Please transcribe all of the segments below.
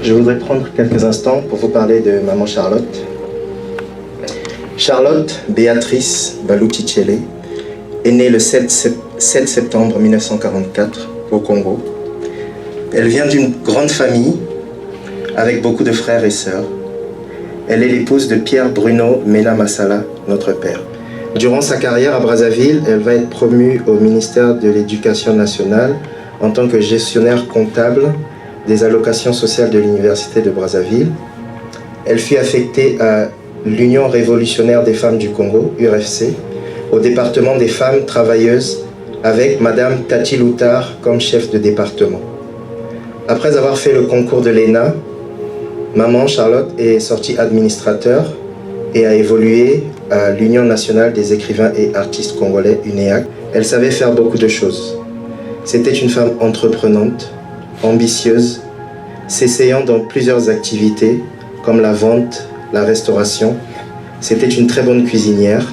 Je voudrais prendre quelques instants pour vous parler de maman Charlotte. Charlotte Béatrice Baluti-Tchele est née le 7 septembre 1944 au Congo. Elle vient d'une grande famille avec beaucoup de frères et sœurs. Elle est l'épouse de Pierre Bruno Mena Massala, notre père. Durant sa carrière à Brazzaville, elle va être promue au ministère de l'Éducation nationale en tant que gestionnaire comptable des allocations sociales de l'Université de Brazzaville. Elle fut affectée à l'Union révolutionnaire des femmes du Congo, URFC, au département des femmes travailleuses avec Madame Tati Loutard comme chef de département. Après avoir fait le concours de l'ENA, maman Charlotte est sortie administrateur et a évolué à l'Union nationale des écrivains et artistes congolais, UNEAC. Elle savait faire beaucoup de choses. C'était une femme entreprenante, ambitieuse, s'essayant dans plusieurs activités comme la vente, la restauration. C'était une très bonne cuisinière.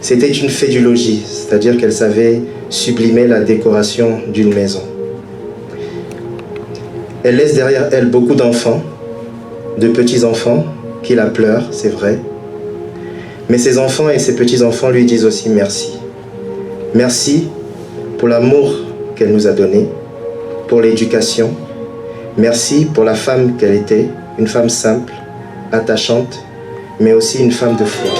C'était une fée du logis, c'est-à-dire qu'elle savait sublimer la décoration d'une maison. Elle laisse derrière elle beaucoup d'enfants, de petits-enfants qui la pleurent, c'est vrai. Mais ses enfants et ses petits-enfants lui disent aussi merci. Merci pour l'amour qu'elle nous a donné, pour l'éducation. Merci pour la femme qu'elle était, une femme simple, attachante, mais aussi une femme de foi.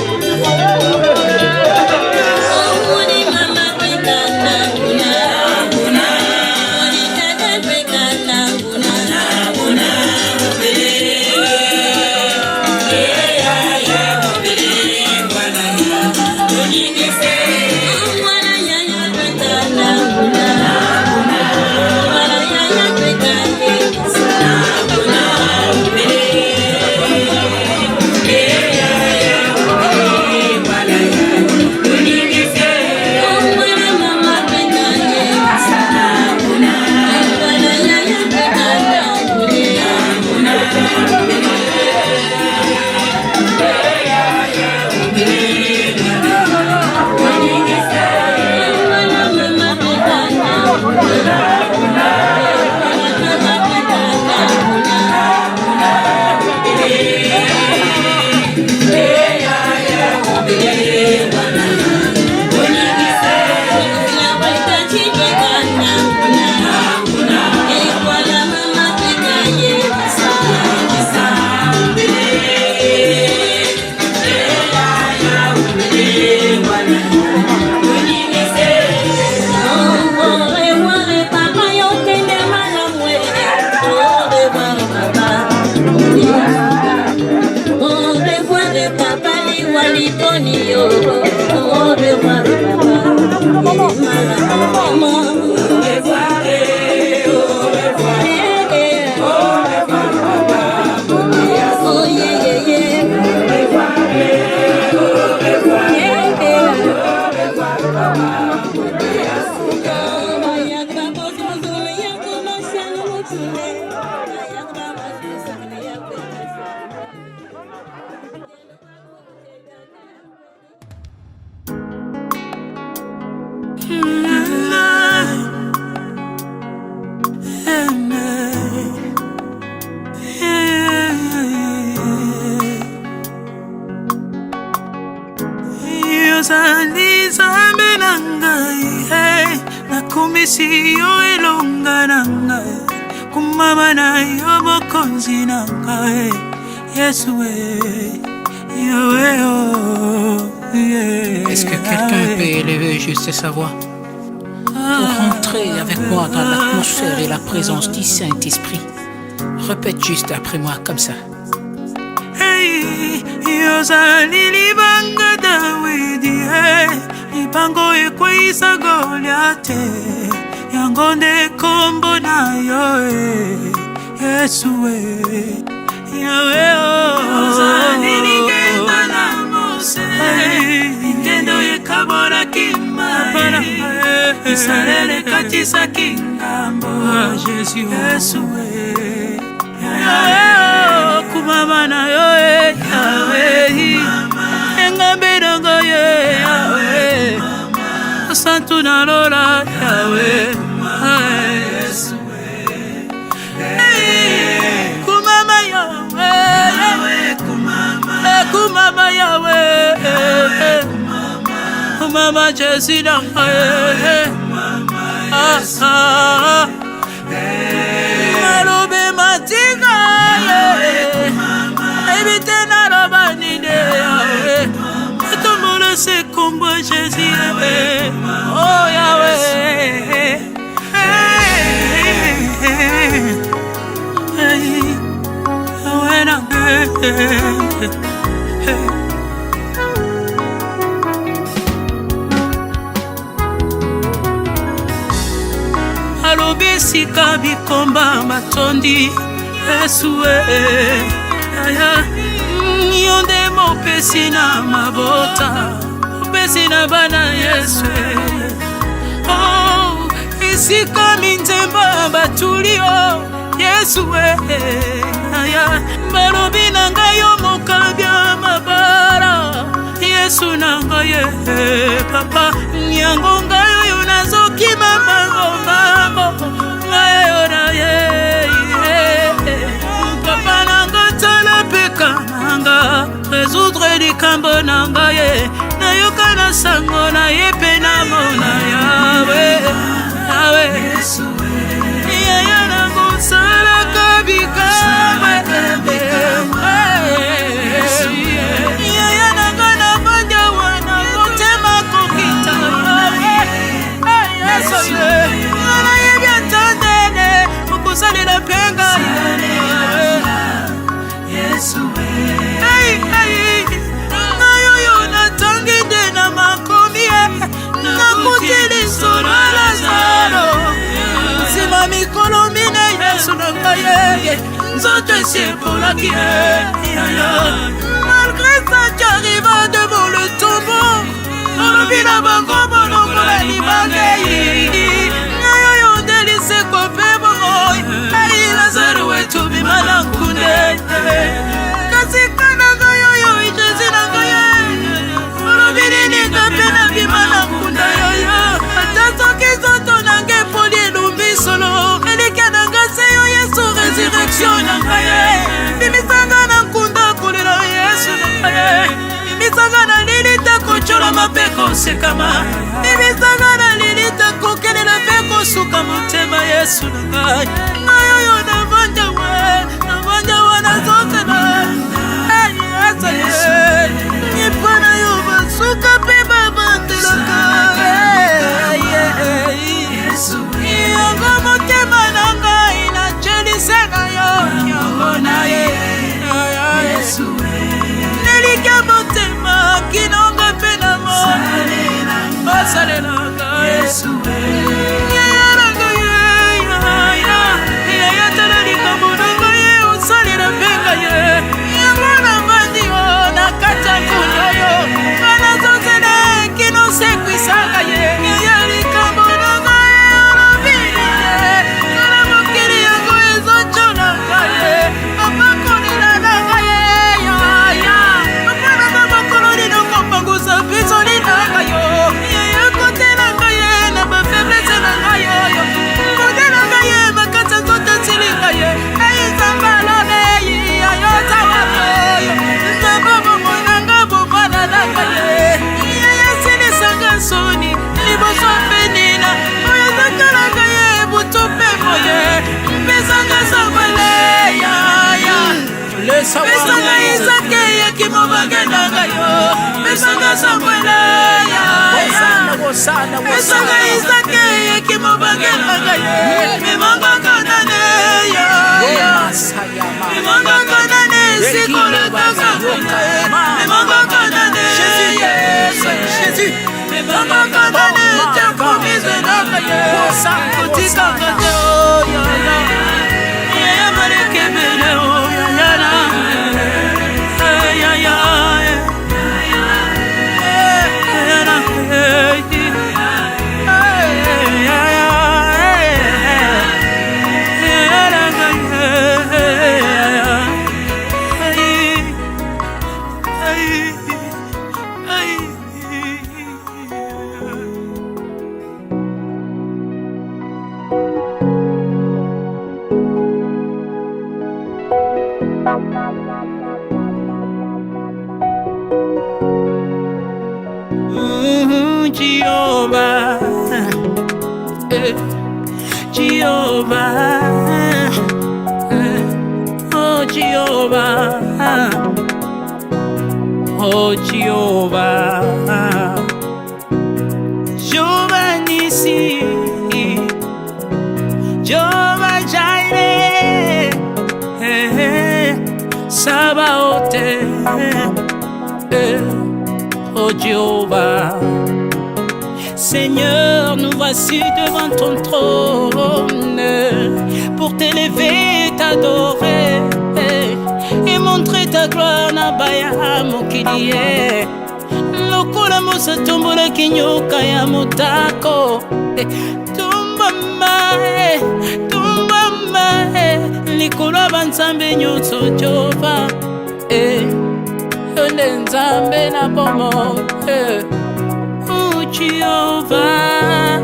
Est-ce que quelqu'un peut élever juste sa voix pour rentrer avec moi dans l'atmosphère et la présence du Saint-Esprit? Répète juste après moi comme ça. Lipango ekwisa Goliath yangonde kombo na yo Yesu Yahweh ozalili ngenda na Mose ngendo yekabora kimara Israeli katisa kingambo Yesu Yahweh kumama na yo Yahweh engambe dongo Yahweh santu na lola Yahweh Mama Jésus nangaye malobe matika ebite naloba ninde atombolo se kombo Jésus oh Yahweh Yahweh nangaye alobi sika bikomba matondi Yesue yonde mopesi na mabota mopesi na bana Yesue oh isika minzemba batulio Yesue balobi na ngai yo mokabya mabara Yesu na ngai papa nyango ngai oyo nazokima mambo ngai na ye papa nanga tala peka nanga résoudre likambo na ngai nayoka na sango na ye pe na mona Yahweh yaya nango salaka bikama yaya nanga na banja wana motema kokita ngana yebi atandene okusalela penga nayoyo natangi nde na makomi nakutili solo Lazaro nsima mikolo mine Yesu na ngai nzoto esi epolaki malgré ça tu arrives devant le tombeau olobi na bango bolongola libangei nayoyo ndelise kope bongo Lazaro wetu bima na nkunde kasi kana ngayoyo Jésus na ngai olobi nini kape na bima na nkunda yoyo ata soki nzoto nange epoli elumbi solo elika na nga se yo Yesu résurrection na ngai bimisanga na nkunda kolela Yesu na ngai bimisanga na lilita kocola mabe kosekama bimisanga na lilita kokelela mpe kosuka motema Yesu na ngai nayoyo navanja wa nazotela nyepana yo basuka mpe babandelaka yango motema na ngai nacelisaka yo yango na ye nelika motema kinonga mpe na mona basalelaka yayalaka yaya tala likambo na ngai osalela mpenga ye yango na bandi yo na kati ya nkunda yo kana zozela kino sekwisaka ye yaya likambo na ngai olobili ye kana mokili yango ezocola ngai apakolela na ngai yaya apanaka makolo lino kopangusa biso linanga yo yaya kotela ngai na bafeblese na ngai oyo kodela ngai makati ya nzoto esilinga ye eyizamba lolei yayo tawapoyo nzambabongonanga bobana na ngai yaya silisanga soni liboso mpe nina oyo zakalaka ye butu mpe moye mpesanga sambale yaya pesanga izake yekimo bagendanga yo pesanga sambale yaya pesanga izake yekimo bagendanga ye mimangaka nane yaya mimangaka nane sikolekaka mimangaka nane Jésus mimangaka nane tekomizenaka ye otikaka te oyaya yaya malekebele oyayana Jehovah, Jehovah, oh Jehovah, oh Jehovah, Jehovah Nissi, Jehovah Jireh, Sabaoth, oh Jehovah. Seigneur, nous voici devant ton trône pour t'élever, t'adorer et montrer ta gloire. Nabaya mokiliye lokola mosa tombola kinyoka ya motako tumbama likolo banzambe nyonso Jehova onde nzambe na bomo Jehovah,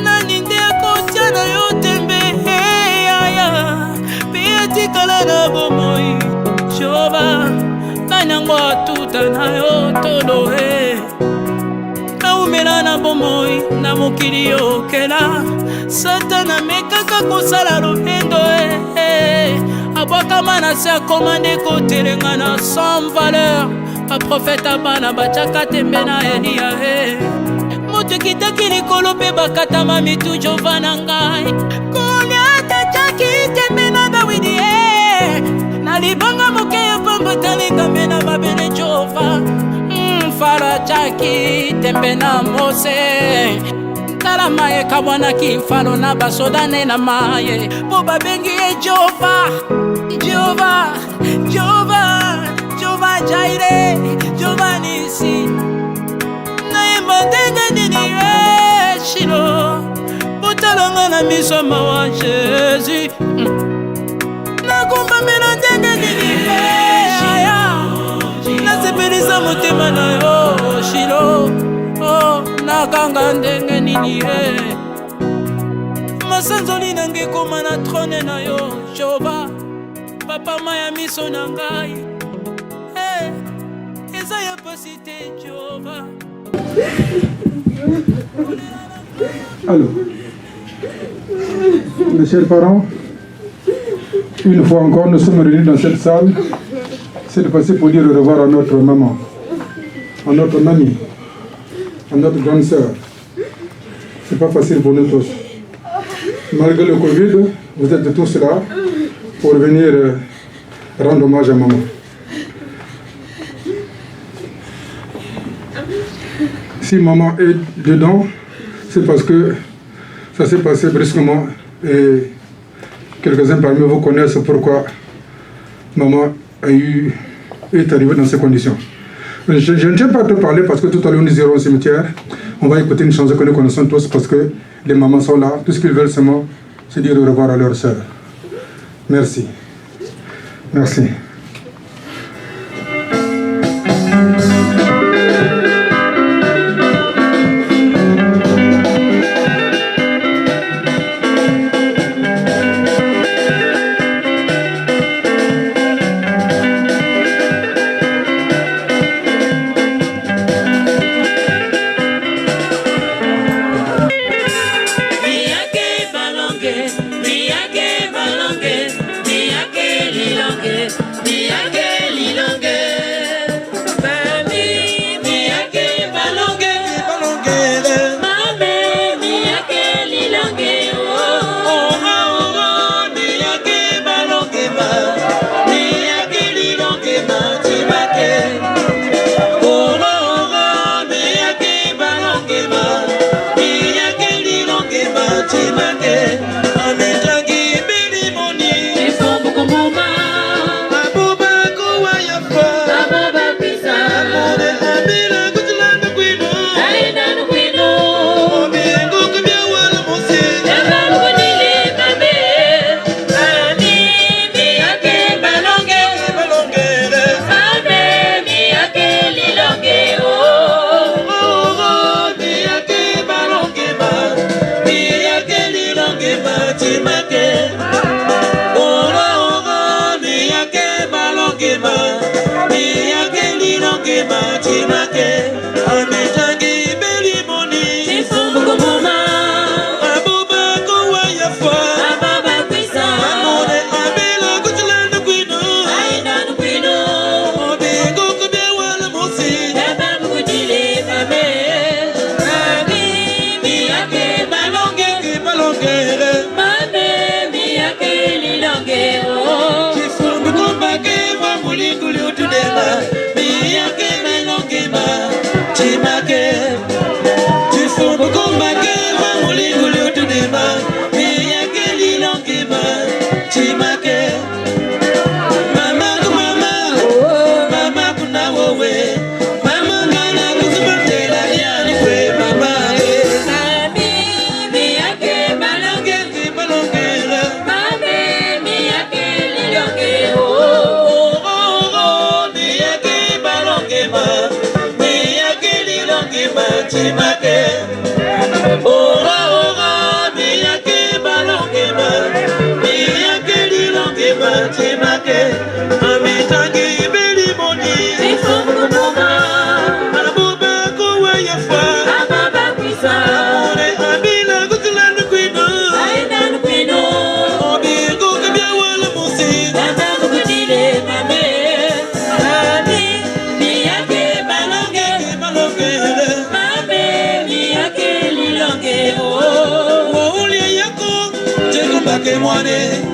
nani nde akotia na yo tembe pia kala na bomoi Jehovah, nani yango atuta na yo tolo naumela na bomoi na mokili yokela Satana mekaka kosala lobendo abwakama na se akomande kotelenga na sans valeur a prophète abana bachaka tembe na Elia moto kitaki likolo mpe bakatama mitu Jehova na ngai Goliata chaki tembe na Dawidi na libanga moke ya pamba talingambe na mabele Jehova Fara chaki tembe na Mose tala maye kabwanaki mfano na basodane na maye po babengi Jehova Jehova Jehova Jehovah Jireh, Jehovah Nissi, naimba ndenge nini Shilo, botalanga na miso mawa Jésus, nakumba mbela ndenge nini nasepelisa motema na yo Shilo, oh nakanga ndenge nini masanzoli nange koma na trône na yo Jehovah, papa maya miso na ngai. Alors, mes chers parents, une fois encore, nous sommes réunis dans cette salle, cette fois-ci pour dire au revoir à notre maman, à notre mamie, à notre grande sœur. C'est pas facile pour nous tous. Malgré le Covid, vous êtes tous là pour venir rendre hommage à maman. Si maman est dedans, c'est parce que ça s'est passé brusquement et quelques-uns parmi vous connaissent pourquoi maman est arrivée dans ces conditions. Je ne tiens pas à te parler parce que tout à l'heure nous irons au cimetière. On va écouter une chanson que nous connaissons tous parce que les mamans sont là. Tout ce qu'ils veulent seulement, c'est dire au revoir à leur sœur. Merci. Merci. Timake, chimake mama ku mama mama kuna wowe mama ngana kuzubotela yani kwe mama mami miyake balonge balongela mami miyake lilonge miyake balonge ma miyake lilonge ma chimake chimake amitangi beli moni ifunguma abube kowe yafa ababa kwisa amore abila gutulanu kwino aidanu kwino obigo kabya wala musi tata kukutile mame ami miyake balonge balonge mame miyake lilonge ulia yako jekumbake mwane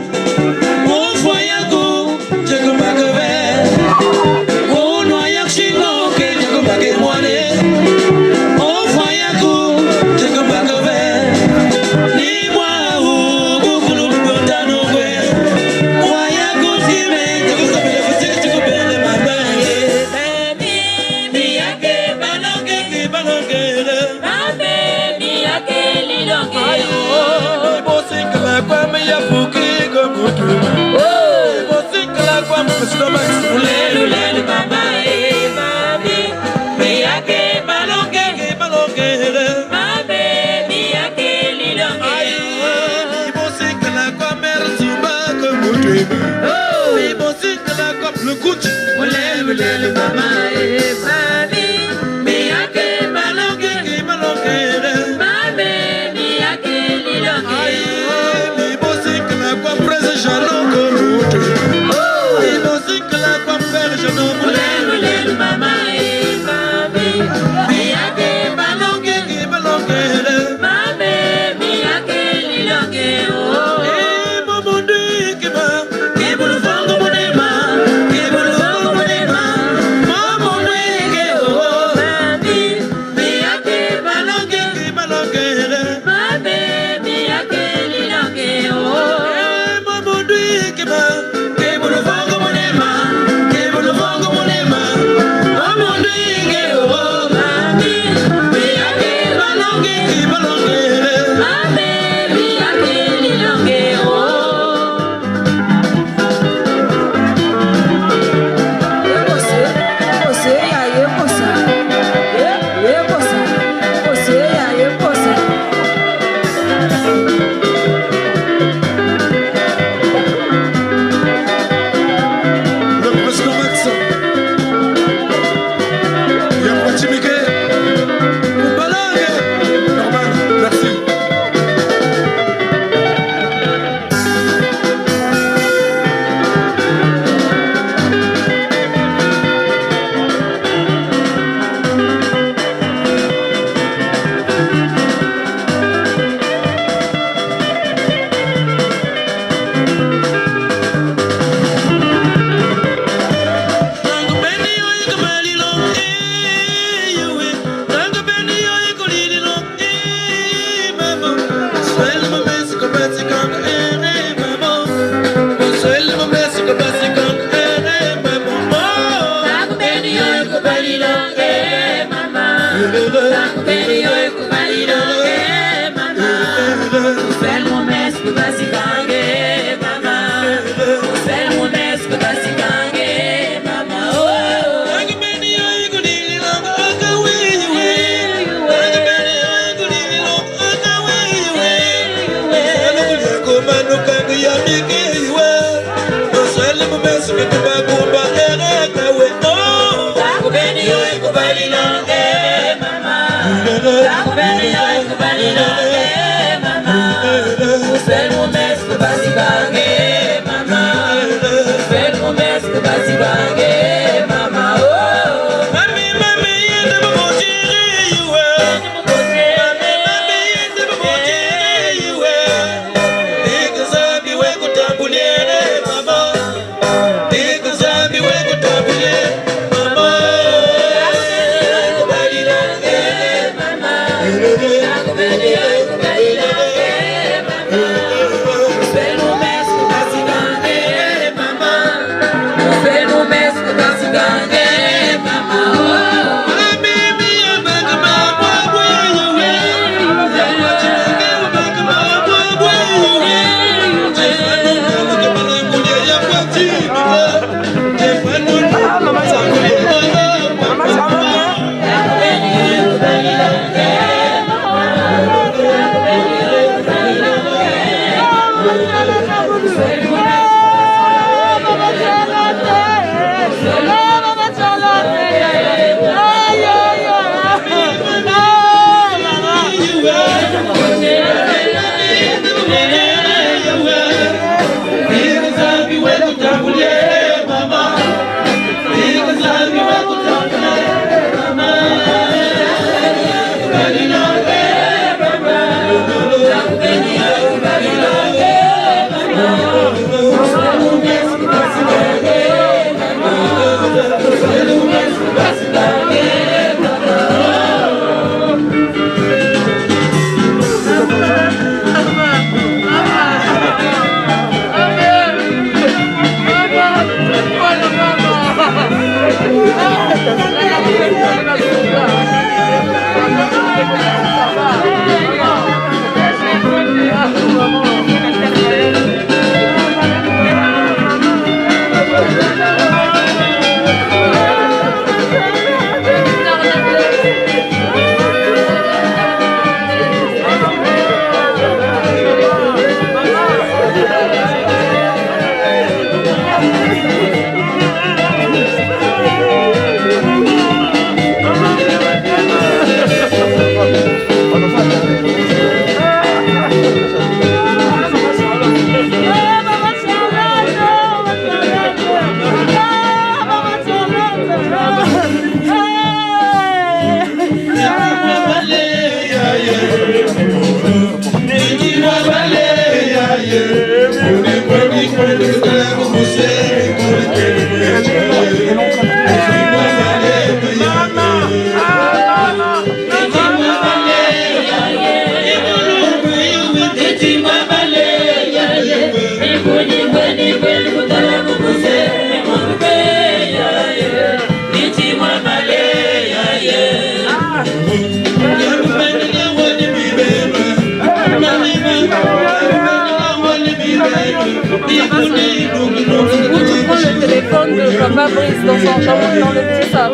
tu prends le téléphone de Papa Brice dans le petit sac.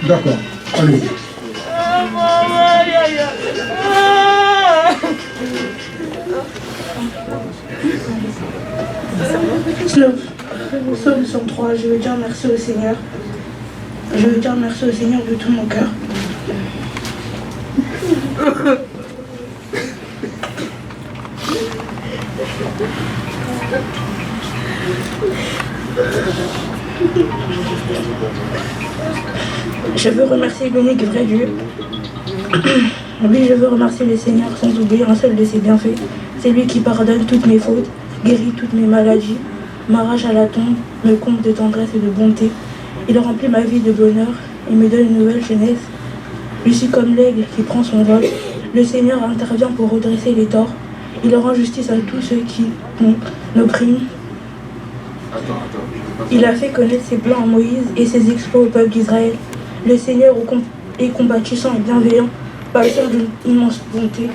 D'accord, allez. Psaume 103, je veux dire merci au Seigneur. Je veux dire merci au Seigneur de tout mon cœur. Je veux remercier l'unique vrai Dieu. Oui, je veux remercier le Seigneur sans oublier un seul de ses bienfaits. C'est lui qui pardonne toutes mes fautes, guérit toutes mes maladies, m'arrache à la tombe, me comble de tendresse et de bonté. Il remplit ma vie de bonheur et me donne une nouvelle jeunesse. Je suis comme l'aigle qui prend son vol. Le Seigneur intervient pour redresser les torts. Il rend justice à tous ceux qui l'oppriment. Il a fait connaître ses plans à Moïse et ses exploits au peuple d'Israël. Le Seigneur est compatissant et bienveillant, patient d'une immense bonté.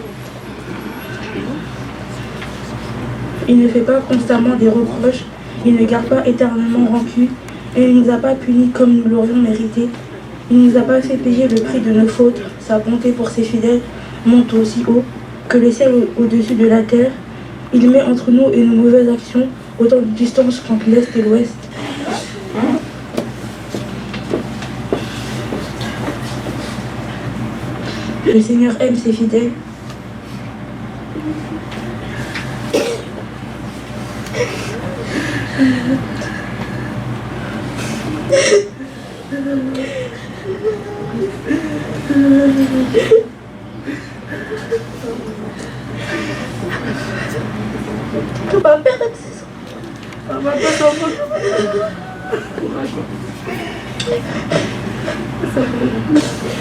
Il ne fait pas constamment des reproches, il ne garde pas éternellement rancune, Il ne nous a pas punis comme nous l'aurions mérité. Il ne nous a pas fait payer le prix de nos fautes. Sa bonté pour ses fidèles monte aussi haut que le ciel au-dessus de la terre. Il met entre nous et nos mauvaises actions autant de distance qu'entre l'Est et l'Ouest. Le Seigneur aime ses fidèles.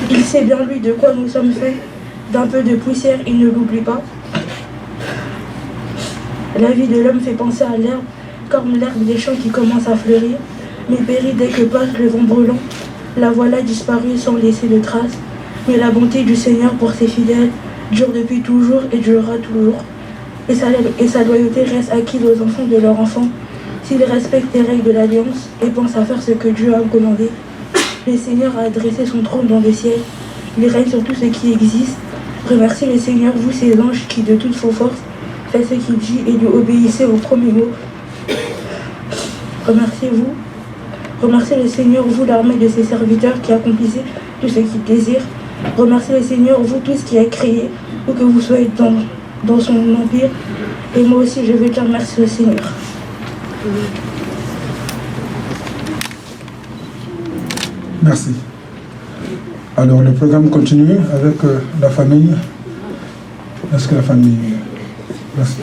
Il sait bien lui de quoi nous sommes faits. D'un peu de poussière, il ne l'oublie pas. La vie de l'homme fait penser à l'herbe, comme l'herbe des champs qui commence à fleurir, mais périt dès que passe le vent brûlant. La voilà disparue sans laisser de traces. Mais la bonté du Seigneur pour ses fidèles dure depuis toujours et durera toujours. Et sa loyauté reste acquise aux enfants de leurs enfants, s'ils respectent les règles de l'Alliance et pensent à faire ce que Dieu a commandé. Le Seigneur a dressé son trône dans le ciel. Il règne sur tout ce qui existe. Remerciez le Seigneur, vous ses anges qui de toutes vos forces faites ce qu'il dit et lui obéissez au premier mot. Remerciez-vous. Remerciez le Seigneur, vous l'armée de ses serviteurs qui accomplissez tout ce qu'il désire. Remerciez le Seigneur, vous tous qui a créé, où que vous soyez dans son empire. Et moi aussi, je vais dire merci au Seigneur. Merci. Alors le programme continue avec la famille. Est-ce que la famille... Merci.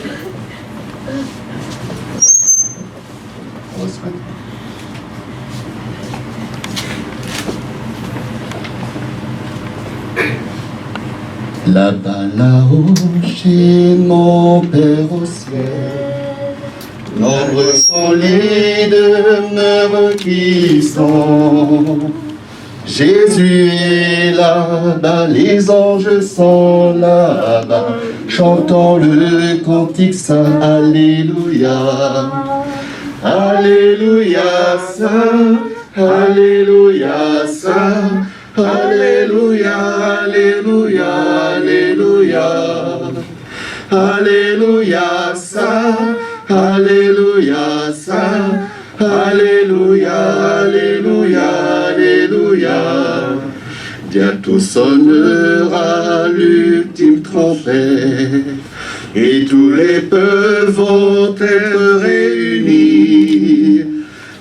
Là-bas, là-haut, chez mon Père au ciel, nombreux sont les demeures qui sont. Jésus est là-bas, les anges sont là-bas, chantons le cantique saint, Alléluia. Alléluia, Saint, Alléluia, Saint, Alléluia, Alléluia, Alléluia. Alléluia, Saint, Alléluia, Saint, Alléluia, Alléluia, Alléluia. Bientôt sonnera l'ultime trompette, et tous les peuples vont être réunis.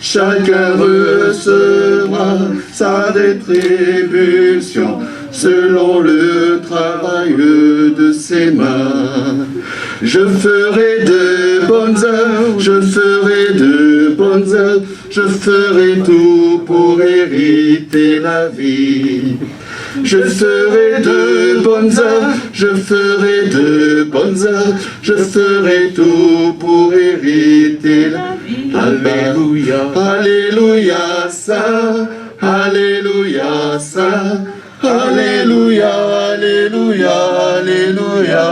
Chacun recevra sa rétribution selon le travail de ses mains. Je ferai de bonnes œuvres, je ferai de bonnes œuvres, je ferai tout pour hériter la vie. Je ferai de bonnes œuvres, je ferai de bonnes œuvres, je ferai tout pour hériter la vie. Alléluia, Alléluia, Saint, Alléluia, Saint, Alléluia, Alléluia, Alléluia.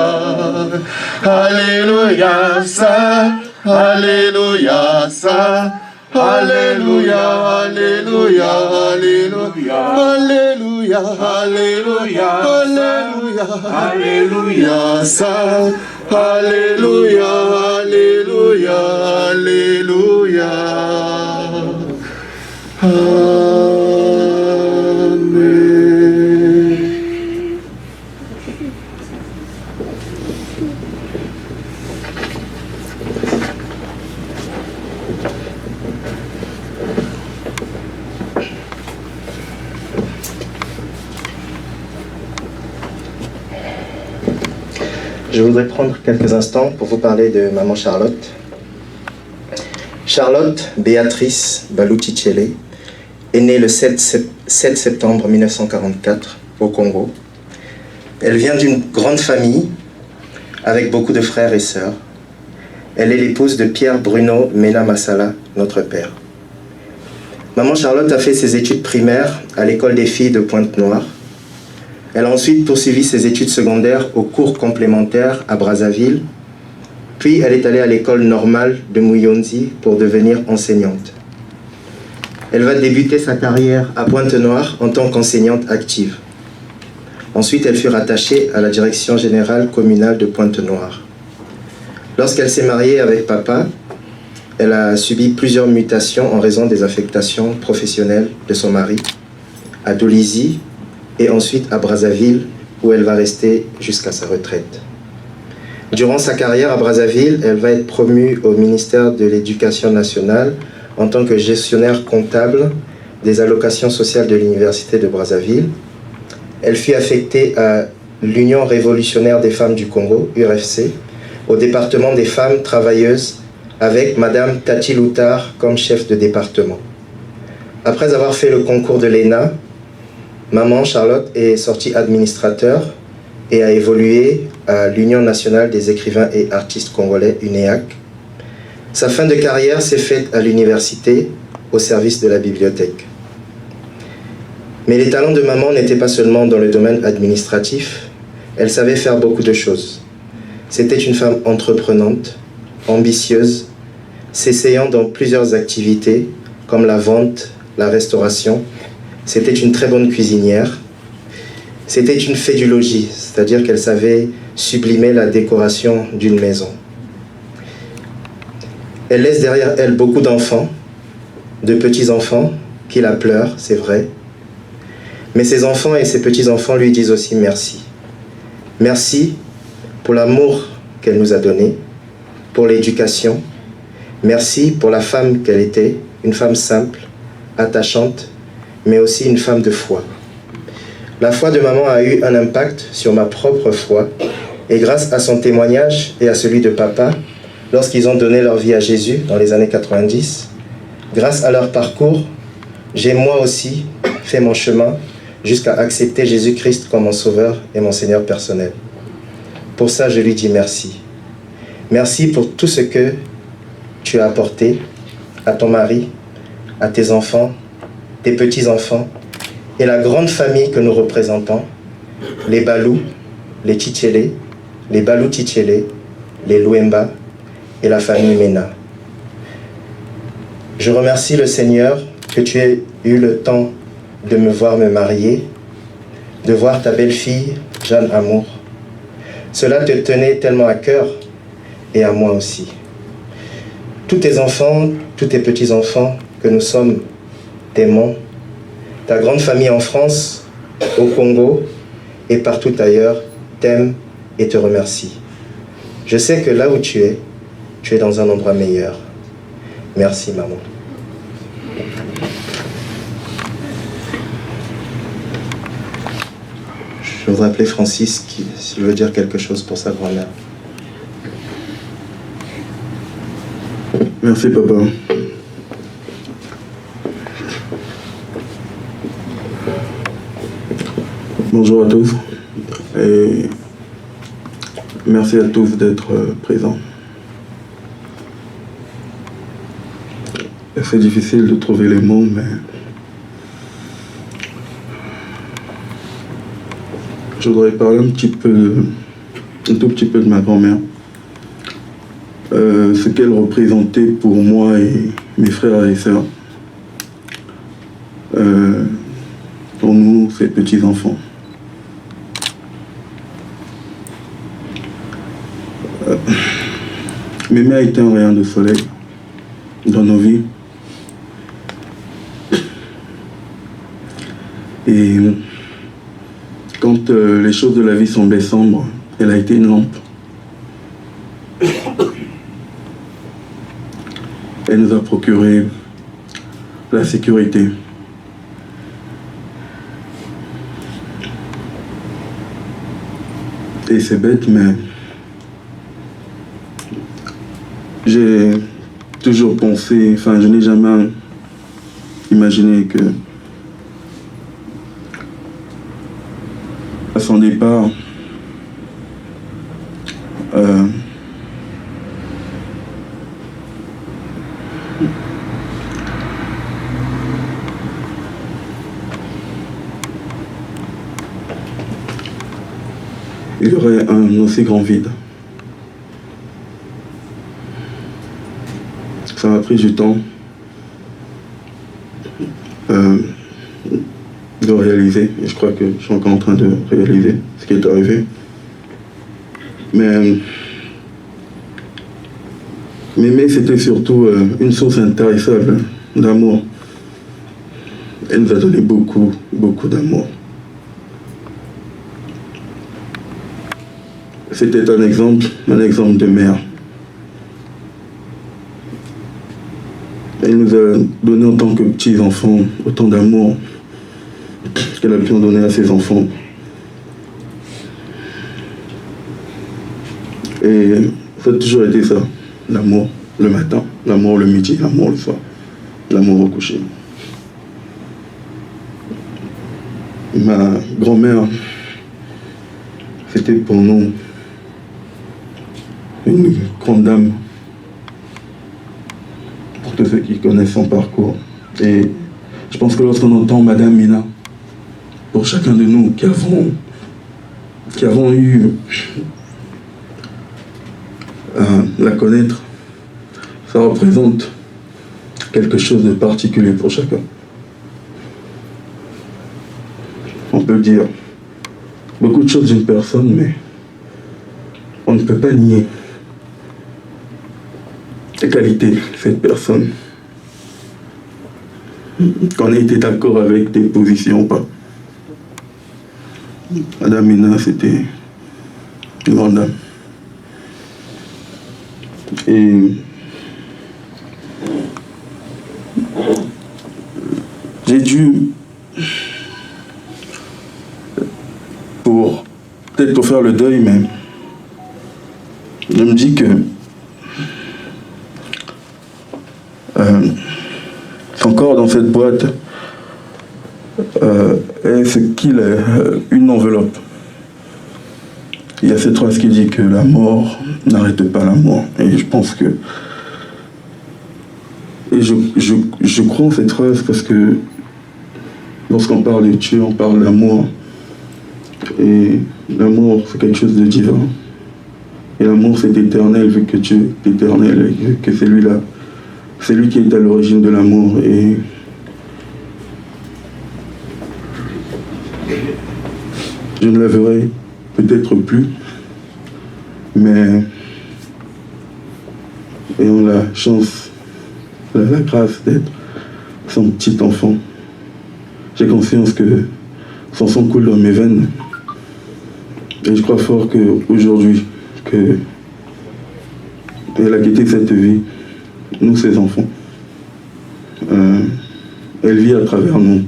Alléluia, Saint, Alléluia, Saint, Alléluia, Alléluia, Alléluia, Alléluia, Alléluia, Alléluia, Alléluia, Saint, Alléluia, Alléluia, Alléluia. Je voudrais prendre quelques instants pour vous parler de maman Charlotte. Charlotte Béatrice Baluchichele est née le 7 septembre 1944 au Congo. Elle vient d'une grande famille avec beaucoup de frères et sœurs. Elle est l'épouse de Pierre Bruno Mena Massala, notre père. Maman Charlotte a fait ses études primaires à l'école des filles de Pointe-Noire. Elle a ensuite poursuivi ses études secondaires au cours complémentaire à Brazzaville. Puis elle est allée à l'école normale de Muyonzi pour devenir enseignante. Elle va débuter sa carrière à Pointe-Noire en tant qu'enseignante active. Ensuite, elle fut rattachée à la direction générale communale de Pointe-Noire. Lorsqu'elle s'est mariée avec papa, elle a subi plusieurs mutations en raison des affectations professionnelles de son mari, à Dolisie et ensuite à Brazzaville, où elle va rester jusqu'à sa retraite. Durant sa carrière à Brazzaville, elle va être promue au ministère de l'Éducation nationale en tant que gestionnaire comptable des allocations sociales de l'Université de Brazzaville. Elle fut affectée à l'Union révolutionnaire des femmes du Congo, URFC, au département des femmes travailleuses avec Madame Tati Loutard comme chef de département. Après avoir fait le concours de l'ENA, maman Charlotte est sortie administrateur et a évolué à l'Union nationale des écrivains et artistes congolais, UNEAC. Sa fin de carrière s'est faite à l'université, au service de la bibliothèque. Mais les talents de maman n'étaient pas seulement dans le domaine administratif, elle savait faire beaucoup de choses. C'était une femme entreprenante, ambitieuse, s'essayant dans plusieurs activités comme la vente, la restauration. C'était une très bonne cuisinière. C'était une fée du logis, c'est-à-dire qu'elle savait sublimer la décoration d'une maison. Elle laisse derrière elle beaucoup d'enfants, de petits-enfants qui la pleurent, c'est vrai. Mais ses enfants et ses petits-enfants lui disent aussi merci. Merci pour l'amour qu'elle nous a donné, pour l'éducation. Merci pour la femme qu'elle était, une femme simple, attachante, mais aussi une femme de foi. La foi de maman a eu un impact sur ma propre foi, et grâce à son témoignage et à celui de papa, lorsqu'ils ont donné leur vie à Jésus dans les années 90, grâce à leur parcours, j'ai moi aussi fait mon chemin jusqu'à accepter Jésus-Christ comme mon sauveur et mon Seigneur personnel. Pour ça, je lui dis merci. Merci pour tout ce que tu as apporté à ton mari, à tes enfants, tes petits-enfants et la grande famille que nous représentons, les Balou, les Tchitchélé, les Balou Tchitchélé, les Louemba et la famille Mena. Je remercie le Seigneur que tu aies eu le temps de me voir me marier, de voir ta belle-fille, Jeanne Amour. Cela te tenait tellement à cœur et à moi aussi. Tous tes enfants, tous tes petits-enfants que nous sommes t'aimons. Ta grande famille en France, au Congo et partout ailleurs t'aime et te remercie. Je sais que là où tu es dans un endroit meilleur. Merci, maman. Je voudrais appeler Francis s'il veut dire quelque chose pour sa grand-mère. Merci, papa. Bonjour à tous et merci à tous d'être présents. C'est difficile de trouver les mots, mais je voudrais parler un tout petit peu de ma grand-mère. Ce qu'elle représentait pour moi et mes frères et sœurs. Pour nous, ses petits-enfants. Mémé a été un rayon de soleil dans nos vies. Et quand les choses de la vie semblaient sombres, elle a été une lampe. Elle nous a procuré la sécurité. Et c'est bête, mais j'ai toujours pensé, je n'ai jamais imaginé que à son départ, il y aurait un aussi grand vide. Ça m'a pris du temps de réaliser. Et je crois que je suis encore en train de réaliser ce qui est arrivé. Mais Mémé, c'était surtout une source intarissable d'amour. Elle nous a donné beaucoup, beaucoup d'amour. C'était un exemple de mère. Elle nous a donné en tant que petits enfants autant d'amour qu'elle a pu en donner à ses enfants. Et ça a toujours été ça, l'amour le matin, l'amour le midi, l'amour le soir, l'amour au coucher. Ma grand-mère, c'était pour nous une grande dame, pour tous ceux qui connaissent son parcours. Et je pense que lorsqu'on entend Madame Mina, pour chacun de nous qui avons eu à la connaître, ça représente quelque chose de particulier pour chacun. On peut dire beaucoup de choses d'une personne, mais on ne peut pas nier les qualités de cette personne. Qu'on ait été d'accord avec des positions ou pas. Madame Mina, c'était une grande dame. Et j'ai dû, peut-être pour faire le deuil, mais je me dis que encore dans cette boîte est ce qu'il est, une enveloppe. Il y a cette phrase qui dit que la mort n'arrête pas l'amour. Et je pense que... Et je crois en cette phrase parce que lorsqu'on parle de Dieu, on parle d'amour. Et l'amour, c'est quelque chose de divin. Et l'amour, c'est éternel, vu que Dieu est éternel et que c'est lui-là. C'est lui qui est à l'origine de l'amour. Et je ne la verrai peut-être plus, mais ayant la chance, la grâce d'être son petit enfant, j'ai conscience que son sang coule dans mes veines. Et je crois fort qu'aujourd'hui, qu'elle a quitté cette vie, nous ses enfants, elle vit à travers nous.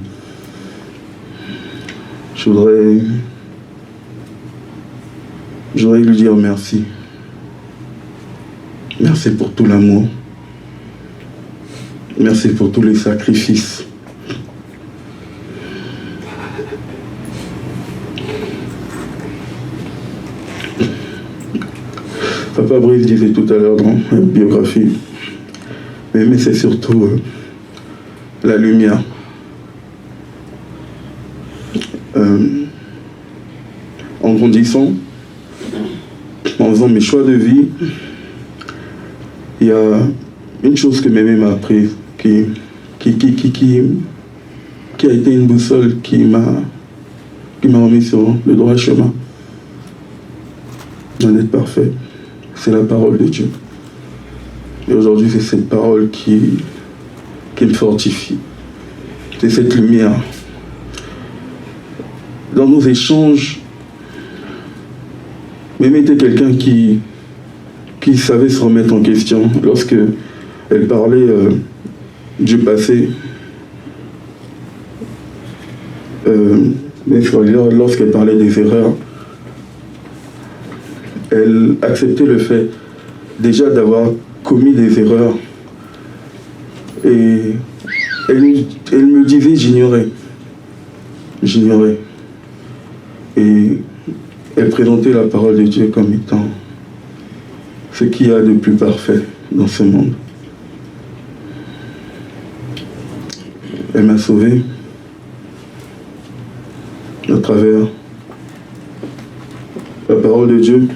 Je voudrais lui dire merci. Merci pour tout l'amour. Merci pour tous les sacrifices. Papa Brice disait tout à l'heure dans la biographie, mais c'est surtout la lumière. En grandissant, en faisant mes choix de vie, il y a une chose que Mémé m'a apprise, qui a été une boussole qui m'a remis sur le droit chemin. D'être parfait, c'est la parole de Dieu. Et aujourd'hui, c'est cette parole qui me fortifie. C'est cette lumière. Dans nos échanges, Mémé était quelqu'un qui savait se remettre en question. Lorsque elle parlait du passé, lorsqu'elle parlait des erreurs, elle acceptait le fait déjà d'avoir commis des erreurs. Et elle me disait j'ignorais. Et elle présentait la parole de Dieu comme étant ce qu'il y a de plus parfait dans ce monde. Elle m'a sauvé à travers la parole de Dieu.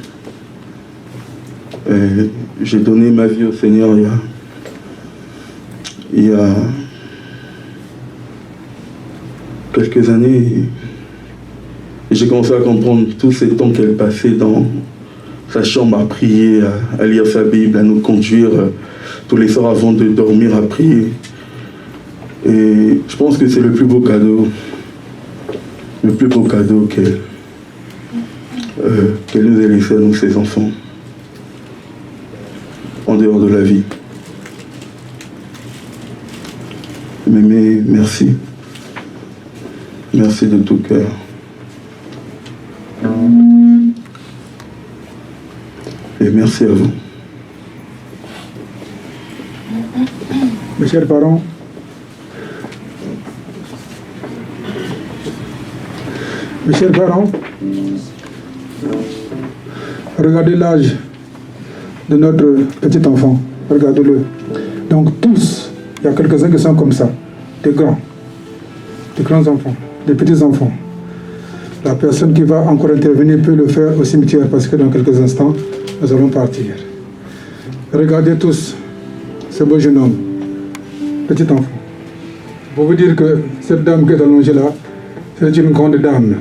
J'ai donné ma vie au Seigneur il y a quelques années, j'ai commencé à comprendre tous ces temps qu'elle passait dans sa chambre à prier, à lire sa Bible, à nous conduire tous les soirs avant de dormir à prier. Et je pense que c'est le plus beau cadeau qu'elle nous ait laissé à nous, ses enfants, en dehors de la vie. Mémé, merci. Merci de tout cœur. Et merci à vous. Mes chers parents, regardez l'âge de notre petit enfant. Regardez-le. Donc tous, il y a quelques-uns qui sont comme ça, des grands enfants, des petits enfants. La personne qui va encore intervenir peut le faire au cimetière parce que dans quelques instants, nous allons partir. Regardez tous ce beau jeune homme, petit enfant. Pour vous dire que cette dame qui est allongée là, c'est une grande dame,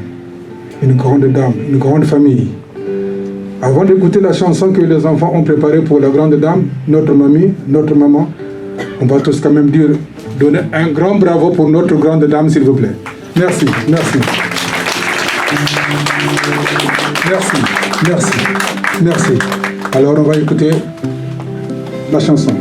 une grande famille. Avant d'écouter la chanson que les enfants ont préparée pour la grande dame, notre mamie, notre maman, on va tous quand même donner un grand bravo pour notre grande dame, s'il vous plaît. Merci, merci. Merci, merci, merci. Alors on va écouter la chanson.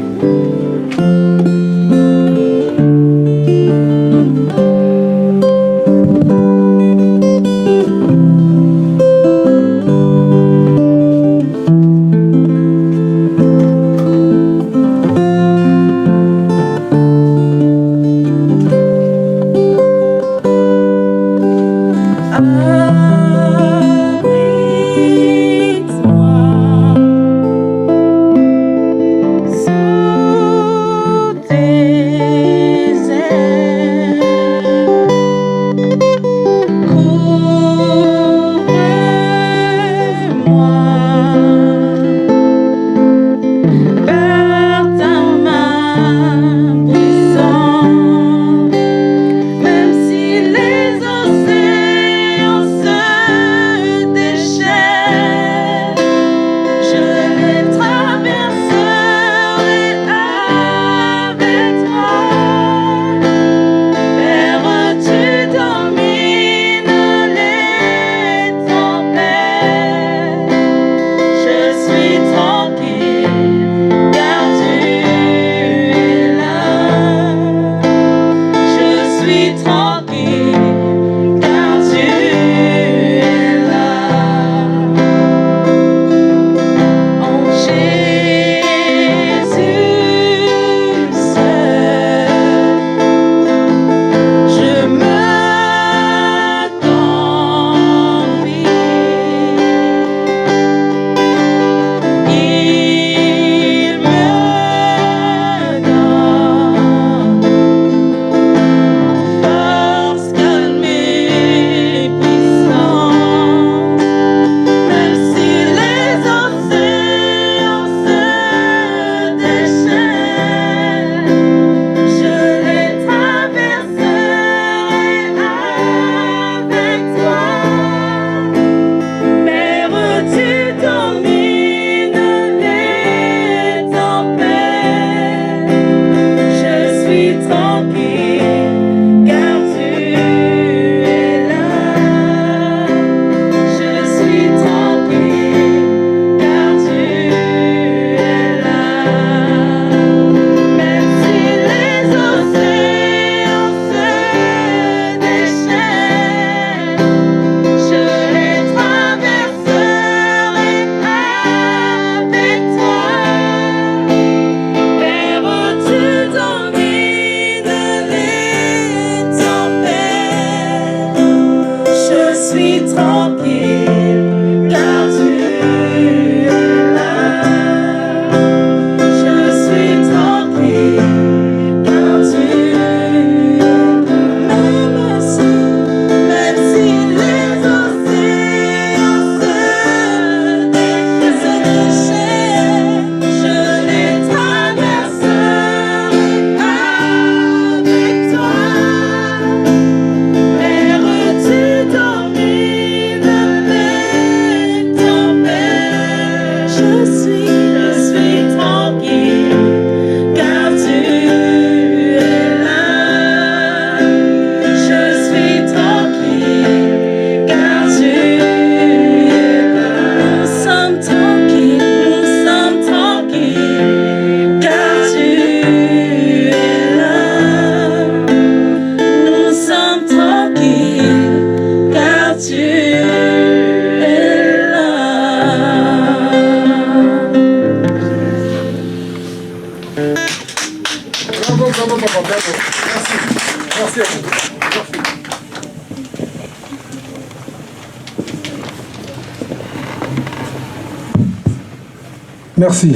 Merci.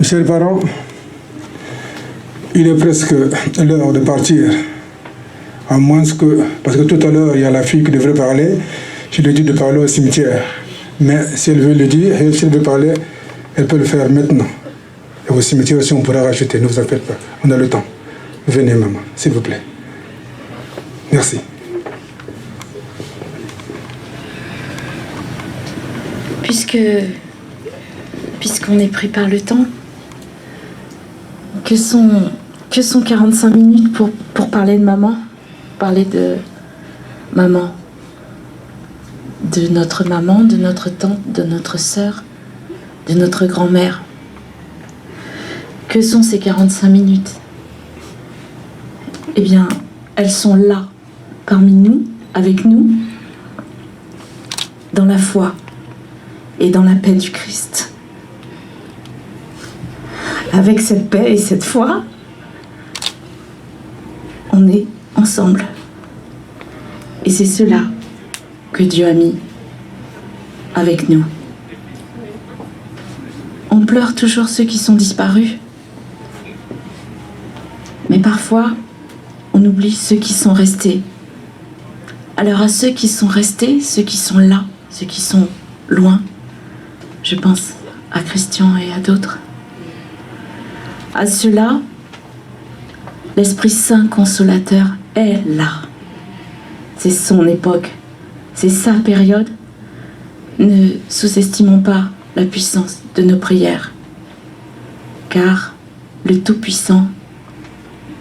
Mes chers parents, il est presque l'heure de partir. À moins que... Parce que tout à l'heure, il y a la fille qui devrait parler. Je lui ai dit de parler au cimetière. Mais si elle veut le dire, si elle veut parler, elle peut le faire maintenant. Et au cimetière aussi, on pourra rajouter. Ne vous en faites pas. On a le temps. Venez, maman, s'il vous plaît. Merci. Puisqu'on est pris par le temps, que sont 45 minutes pour parler de maman, parler de maman, de notre tante, de notre sœur, de notre grand-mère. Que sont ces 45 minutes? Eh bien, elles sont là, parmi nous, avec nous, dans la foi et dans la paix du Christ. Avec cette paix et cette foi, on est ensemble. Et c'est cela que Dieu a mis avec nous. On pleure toujours ceux qui sont disparus. Mais parfois, on oublie ceux qui sont restés. Alors à ceux qui sont restés, ceux qui sont là, ceux qui sont loin, je pense à Christian et à d'autres. À ceux-là, l'Esprit Saint consolateur est là. C'est son époque, c'est sa période. Ne sous-estimons pas la puissance de nos prières, car le Tout-Puissant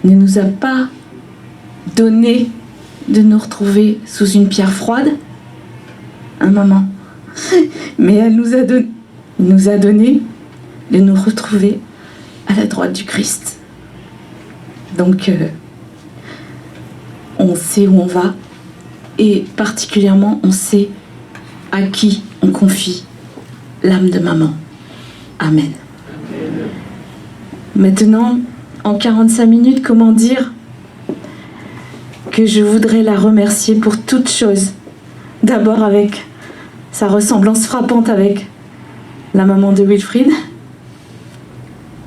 ne nous a pas donné de nous retrouver sous une pierre froide, un moment, mais il nous a donné de nous retrouver à la droite du Christ. Donc, on sait où on va, et particulièrement, on sait à qui on confie l'âme de maman. Amen. Maintenant, en 45 minutes, comment dire que je voudrais la remercier pour toute chose. D'abord avec sa ressemblance frappante avec la maman de Wilfried,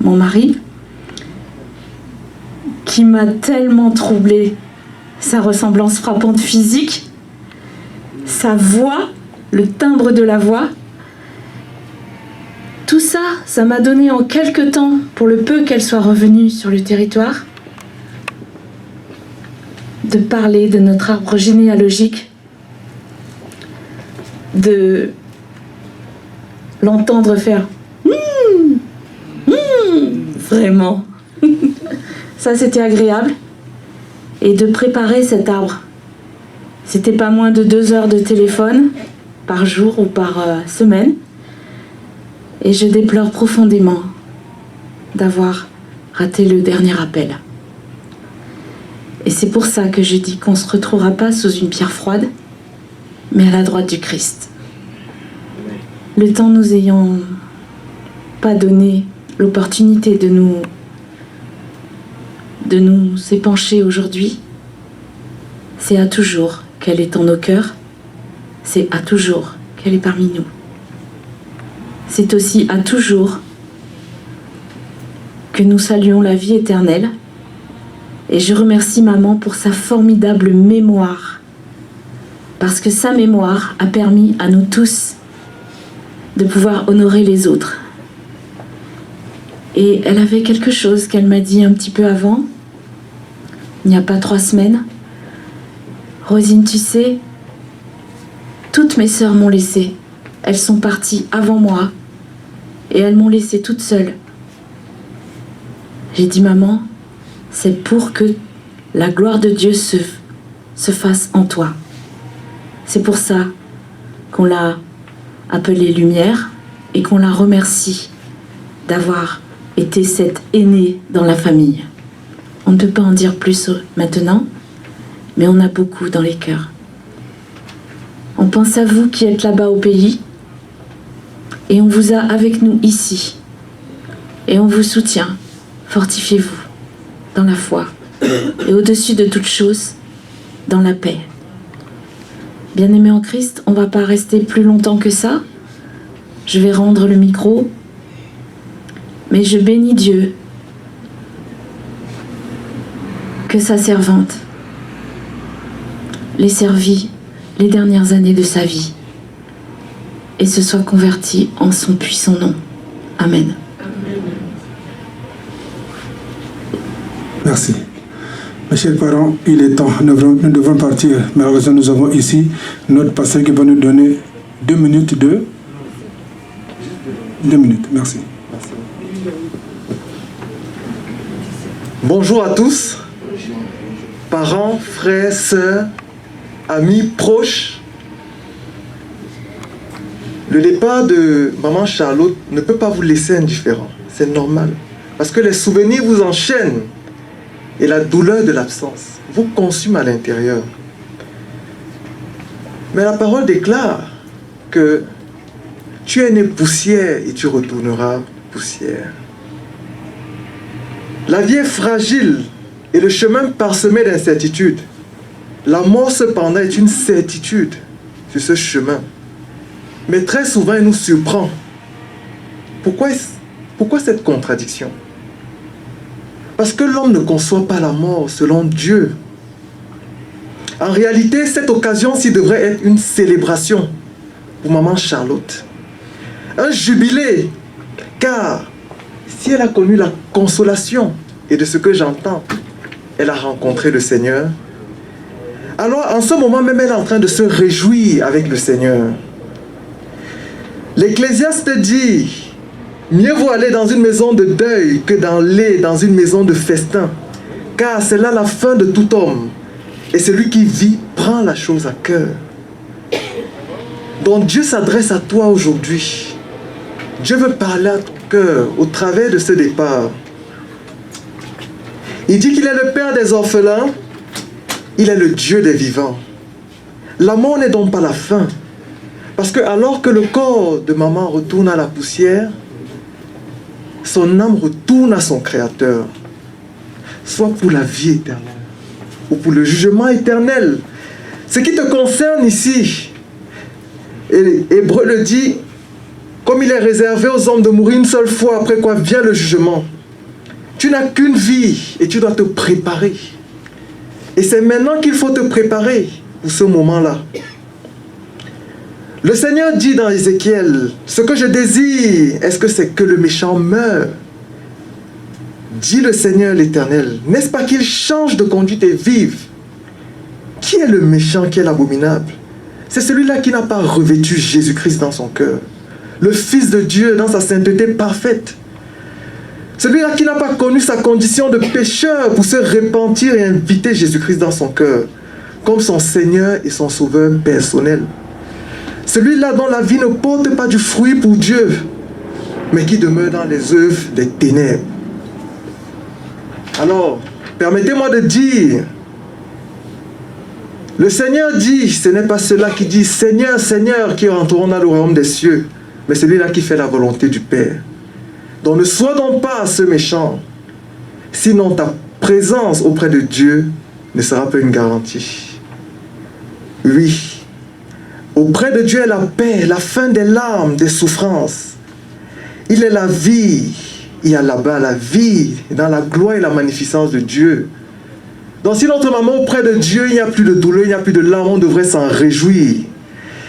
mon mari, qui m'a tellement troublée. Sa ressemblance frappante physique, sa voix, le timbre de la voix. Tout ça, ça m'a donné en quelque temps, pour le peu qu'elle soit revenue sur le territoire, de parler de notre arbre généalogique, de l'entendre faire vraiment. Ça, c'était agréable. Et de préparer cet arbre. C'était pas moins de 2 heures de téléphone par jour ou par semaine. Et je déplore profondément d'avoir raté le dernier appel. Et c'est pour ça que je dis qu'on ne se retrouvera pas sous une pierre froide, mais à la droite du Christ. Le temps nous ayant pas donné l'opportunité de nous épancher aujourd'hui, c'est à toujours qu'elle est en nos cœurs, c'est à toujours qu'elle est parmi nous. C'est aussi à toujours que nous saluons la vie éternelle. Et je remercie maman pour sa formidable mémoire. Parce que sa mémoire a permis à nous tous de pouvoir honorer les autres. Et elle avait quelque chose qu'elle m'a dit un petit peu avant, il n'y a pas 3 semaines. Rosine, tu sais, toutes mes sœurs m'ont laissée. Elles sont parties avant moi et elles m'ont laissée toute seule. J'ai dit, maman, c'est pour que la gloire de Dieu se fasse en toi. C'est pour ça qu'on l'a appelée Lumière et qu'on la remercie d'avoir été cette aînée dans la famille. On ne peut pas en dire plus maintenant, mais on a beaucoup dans les cœurs. On pense à vous qui êtes là-bas au pays et on vous a avec nous ici. Et on vous soutient. Fortifiez-vous dans la foi et au-dessus de toute chose, dans la paix. Bien-aimés en Christ, on ne va pas rester plus longtemps que ça. Je vais rendre le micro Mais je bénis Dieu que sa servante l'ait servi les dernières années de sa vie et se soit convertie en son puissant nom. Amen. Merci. Mes chers parents, il est temps, nous devons partir. Malheureusement, nous avons ici notre pasteur qui va nous donner 2 minutes de... 2 minutes, merci. Bonjour à tous, parents, frères, sœurs, amis, proches. Le départ de maman Charlotte ne peut pas vous laisser indifférent, c'est normal. Parce que les souvenirs vous enchaînent et la douleur de l'absence vous consume à l'intérieur. Mais la parole déclare que tu es né poussière et tu retourneras poussière. La vie est fragile et le chemin parsemé d'incertitudes. La mort cependant est une certitude sur ce chemin. Mais très souvent il nous surprend. Pourquoi cette contradiction? Parce que l'homme ne conçoit pas la mort selon Dieu. En réalité, cette occasion-ci devrait être une célébration pour maman Charlotte. Un jubilé, car si elle a connu la consolation, et de ce que j'entends, elle a rencontré le Seigneur, alors en ce moment même, elle est en train de se réjouir avec le Seigneur. L'Ecclésiaste dit, mieux vaut aller dans une maison de deuil que dans une maison de festin, car c'est là la fin de tout homme, et celui qui vit prend la chose à cœur. Donc Dieu s'adresse à toi aujourd'hui. Dieu veut parler à ton cœur au travers de ce départ. Il dit qu'il est le Père des orphelins, il est le Dieu des vivants. La mort n'est donc pas la fin, parce que alors que le corps de maman retourne à la poussière, son âme retourne à son Créateur, soit pour la vie éternelle ou pour le jugement éternel. Ce qui te concerne ici, et Hébreu le dit, comme il est réservé aux hommes de mourir une seule fois, après quoi vient le jugement. Tu n'as qu'une vie et tu dois te préparer. Et c'est maintenant qu'il faut te préparer pour ce moment-là. Le Seigneur dit dans Ézéchiel, ce que je désire, est-ce que c'est que le méchant meure? Dit le Seigneur l'Éternel, n'est-ce pas qu'il change de conduite et vive? Qui est le méchant, qui est l'abominable? C'est celui-là qui n'a pas revêtu Jésus-Christ dans son cœur, le Fils de Dieu dans sa sainteté parfaite. Celui-là qui n'a pas connu sa condition de pécheur pour se repentir et inviter Jésus-Christ dans son cœur, comme son Seigneur et son Sauveur personnel. Celui-là dont la vie ne porte pas du fruit pour Dieu, mais qui demeure dans les œuvres des ténèbres. Alors, permettez-moi de dire, le Seigneur dit, ce n'est pas ceux-là qui disent Seigneur, Seigneur, qui rentreront dans le royaume des cieux, mais celui-là qui fait la volonté du Père. Donc ne sois donc pas ce méchant, sinon ta présence auprès de Dieu ne sera pas une garantie. Oui, auprès de Dieu est la paix, la fin des larmes, des souffrances. Il est la vie, il y a là-bas la vie, dans la gloire et la magnificence de Dieu. Donc si notre maman auprès de Dieu, il n'y a plus de douleur, il n'y a plus de larmes, on devrait s'en réjouir.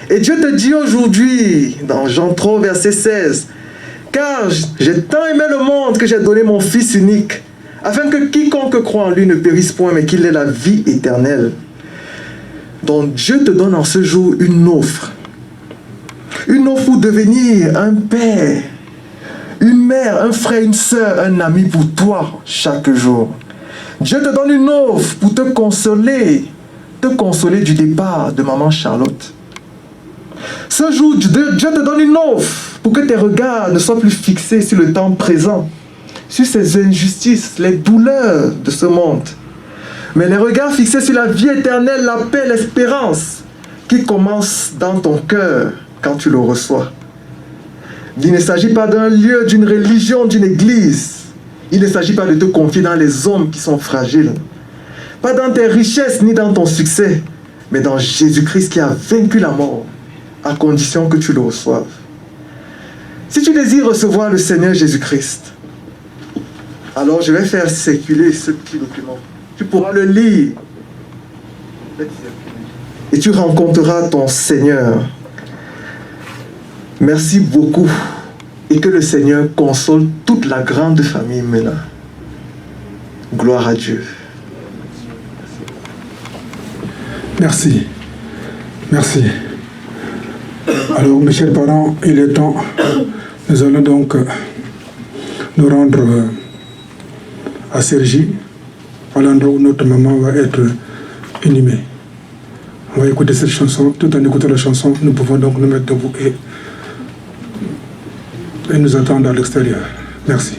Et Dieu te dit aujourd'hui, dans Jean 3, verset 16, « Car j'ai tant aimé le monde que j'ai donné mon Fils unique, afin que quiconque croit en lui ne périsse point, mais qu'il ait la vie éternelle. » Donc Dieu te donne en ce jour une offre pour devenir un père, une mère, un frère, une soeur, un ami pour toi chaque jour. Dieu te donne une offre pour te consoler du départ de maman Charlotte. Ce jour, Dieu te donne une offre pour que tes regards ne soient plus fixés sur le temps présent, sur ces injustices, les douleurs de ce monde, mais les regards fixés sur la vie éternelle, la paix, l'espérance qui commence dans ton cœur quand tu le reçois. Il ne s'agit pas d'un lieu, d'une religion, d'une église. Il ne s'agit pas de te confier dans les hommes qui sont fragiles. Pas dans tes richesses ni dans ton succès, mais dans Jésus-Christ qui a vaincu la mort, à condition que tu le reçoives. Si tu désires recevoir le Seigneur Jésus-Christ, Alors je vais faire circuler ce petit document. Tu pourras le lire. Et tu rencontreras ton Seigneur. Merci beaucoup. Et que le Seigneur console toute la grande famille Mena. Gloire à Dieu. Merci. Merci. Alors, mes chers parents, il est temps. Nous allons donc nous rendre à Cergy, à l'endroit où notre maman va être inhumée. On va écouter cette chanson. Tout en écoutant la chanson, nous pouvons donc nous mettre debout et nous attendre à l'extérieur. Merci.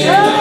Yeah.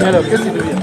Alors, qu'est-ce que tu devient?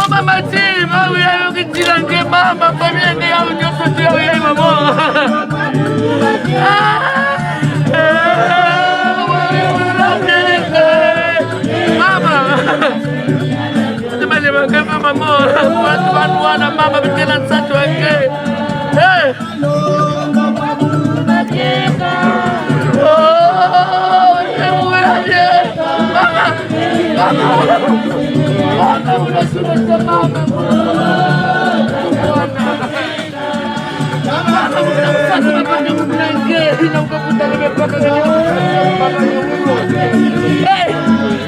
Mama Tim, we are going to get Mama, family, I will just tell you, Mama. Mama, Mama, bikilan satu lagi.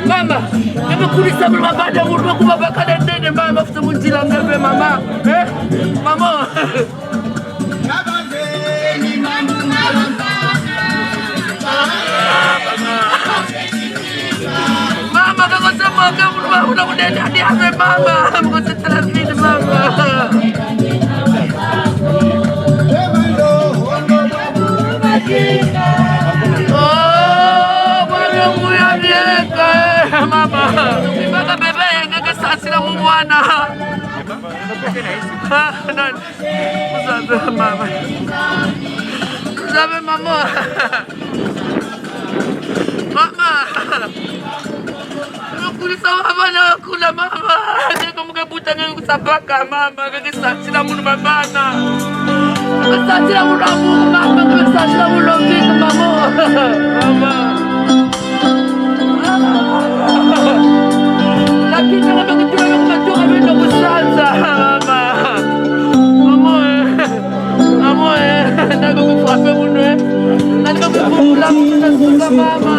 Mama, kamu kulisa berbada urut aku babak ada dede mama ketemu jilang gabe mama, mama. Mama, kamu semua kamu mudah-mudahan hati apa mama, kamu setelah ini mama. Oh, baru ya dia mama. Mama bebe yang kesasih namu mwana. Non, sabe mama. Sabe mama. Mama. Aku sama mana aku lah mama. Kamu kebutan yang sabaka mama. Kesasih namu mama. Kesasih namu mama. Kesasih namu lagi mama. Mama. Lakini kama kitu yangu matoka mimi kusanza mama. Mama nataka kufahamu mwenyewe. Nataka kufahamu mama.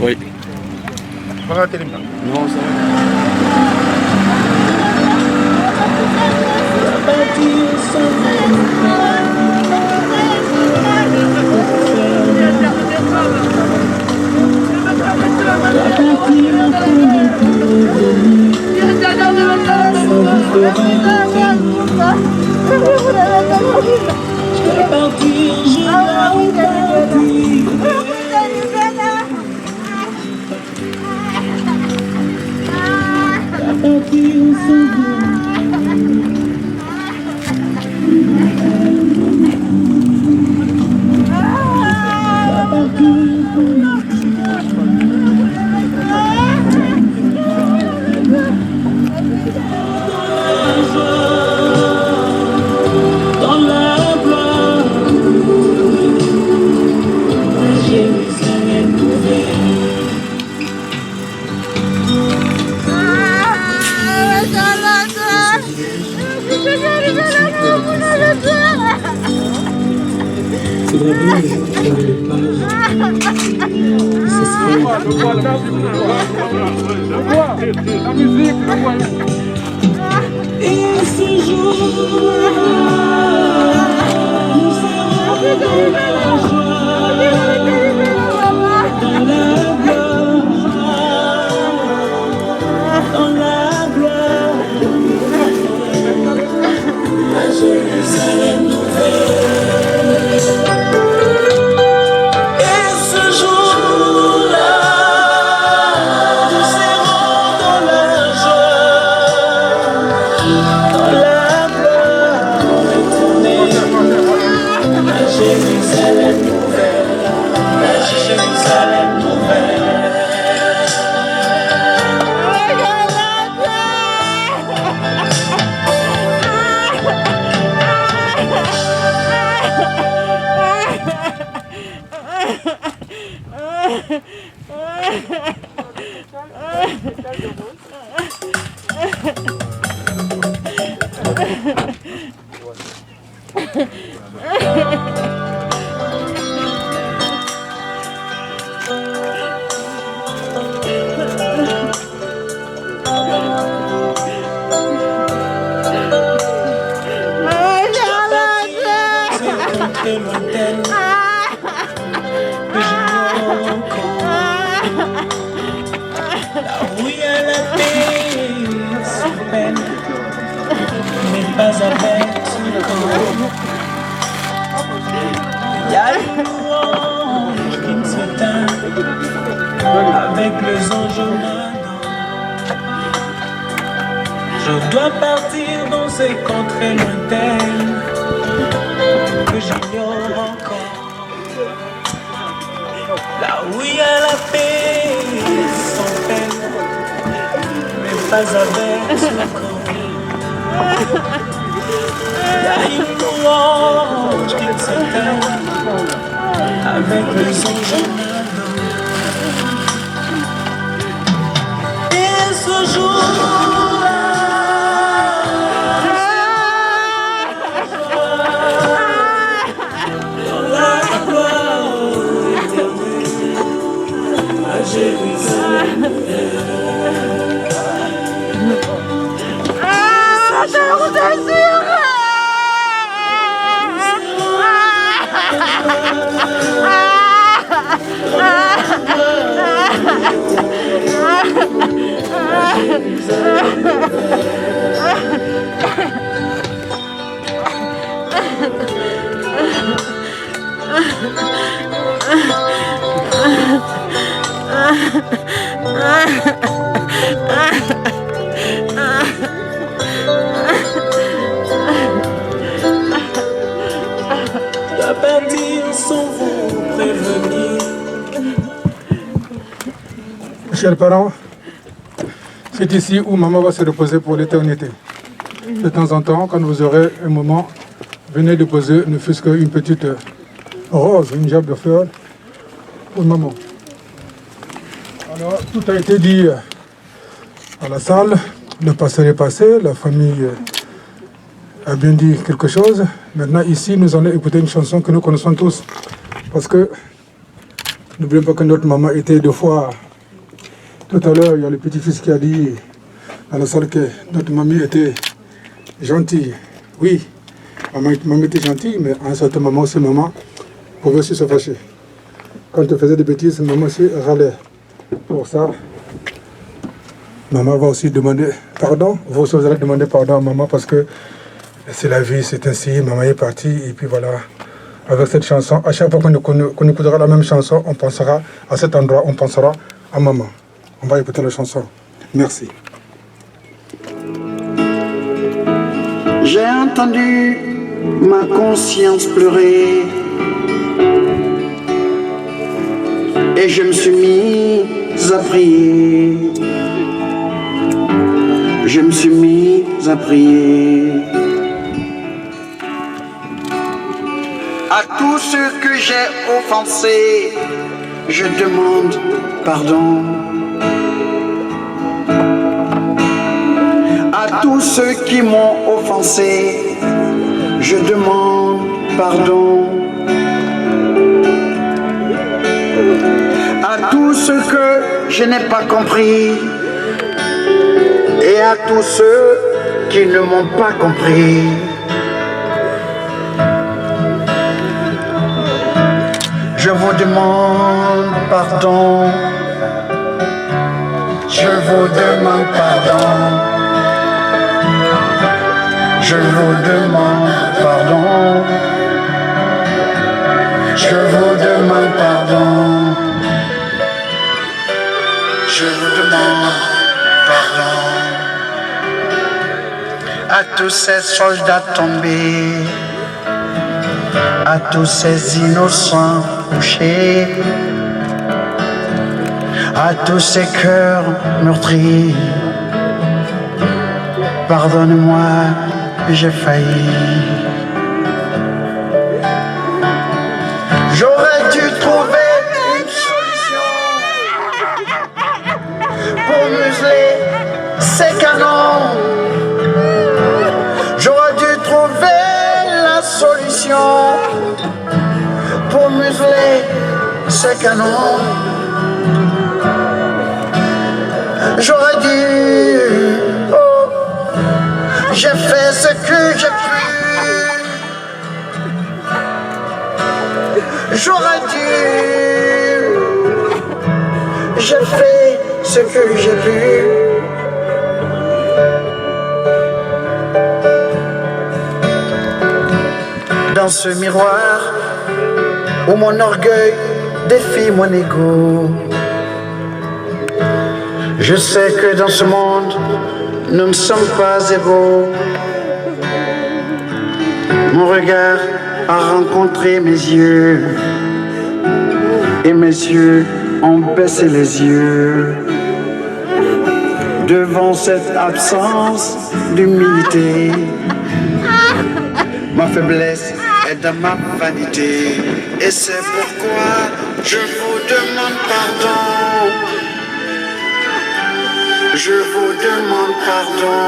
Oui. Non, ça La musique, le voyou. Et ce jour-là, nous serons dans la joie, dans la gloire, dans la gloire, à Jérusalem nouvelle. Et ce jour-là, nous serons dans la joie, dans la gloire éternelle, à Jérusalem nouvelle, à Jérusalem nouvelle. Il y a une louange qui ne s'éteint avec les anges au matin. Je dois partir dans ces contrées lointaines que j'ignore encore. Là où il y a la paix sans peine, mais pas avec son corps. Il y a une louange qui ne s'éteint avec les anges et ce jour-là, dans la gloire éternelle, à Jérusalem. La partir sans vous prévenir. Chers parents, c'est ici où maman va se reposer pour l'éternité. De temps en temps, quand vous aurez un moment, venez déposer ne fût-ce qu'une petite rose, une gerbe de fleurs pour maman. Alors, tout a été dit à la salle, le passé est passé, la famille a bien dit quelque chose. Maintenant, ici, nous allons écouter une chanson que nous connaissons tous. Parce que N'oubliez pas que notre maman était 2 fois. Tout à l'heure, il y a le petit-fils qui a dit dans la salle que notre mamie était gentille. Oui, maman était gentille, mais à un certain moment, aussi, maman pouvait aussi se fâcher. Quand elle faisait des bêtises, maman aussi râlait. Pour ça, maman va aussi demander pardon. Vous aussi, vous allez demander pardon à maman parce que c'est la vie, c'est ainsi. Maman est partie et puis voilà. Avec cette chanson, à chaque fois qu'on écoutera la même chanson, on pensera à cet endroit, on pensera à maman. On va écouter la chanson. Merci. J'ai entendu ma conscience pleurer et je me suis mis à prier. Je me suis mis à prier. À tous ceux que j'ai offensés, je demande pardon. À tous ceux qui m'ont offensé, je demande pardon. À tous ceux que je n'ai pas compris et à tous ceux qui ne m'ont pas compris, je vous demande pardon. Je vous demande pardon. Je vous demande pardon. Je vous demande pardon. Je vous demande pardon. À tous ces soldats tombés, à tous ces innocents couchés, à tous ces cœurs meurtris, pardonne-moi, j'ai failli. J'aurais dû trouver une solution pour museler ces canons. J'aurais dû trouver la solution pour museler ces canons. J'aurais dû, oh, j'ai fait ce que j'ai pu. J'aurais dû, j'ai fait ce que j'ai pu. Dans ce miroir où mon orgueil défie mon ego, je sais que dans ce monde, nous ne sommes pas égaux. Mon regard a rencontré mes yeux et mes yeux ont baissé les yeux devant cette absence d'humilité. Ma faiblesse est dans ma vanité et c'est pourquoi je vous demande pardon. Je vous demande pardon.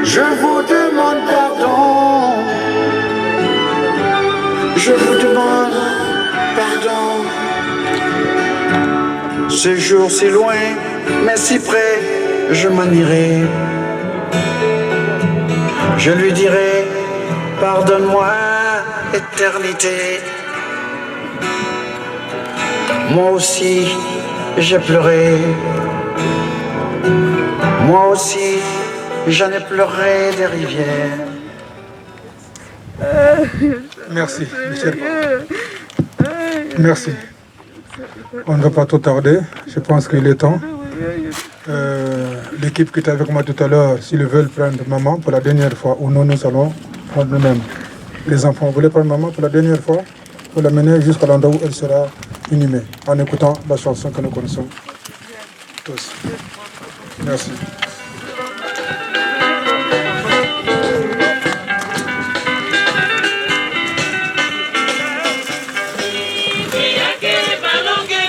Je vous demande pardon. Je vous demande pardon. Ce jour si loin, mais si près, je m'en irai. Je lui dirai, pardonne-moi, éternité. Moi aussi, j'ai pleuré. Moi aussi, j'en ai pleuré des rivières. Merci, Michel. Merci. On ne va pas trop tarder. Je pense qu'il est temps. L'équipe qui était avec moi tout à l'heure, s'ils veulent prendre maman pour la dernière fois, ou non, nous allons prendre nous-mêmes. Les enfants, vous voulez prendre maman pour la dernière fois, pour la mener jusqu'à l'endroit où elle sera inhumée, en écoutant la chanson que nous connaissons tous. Merci. Balongue,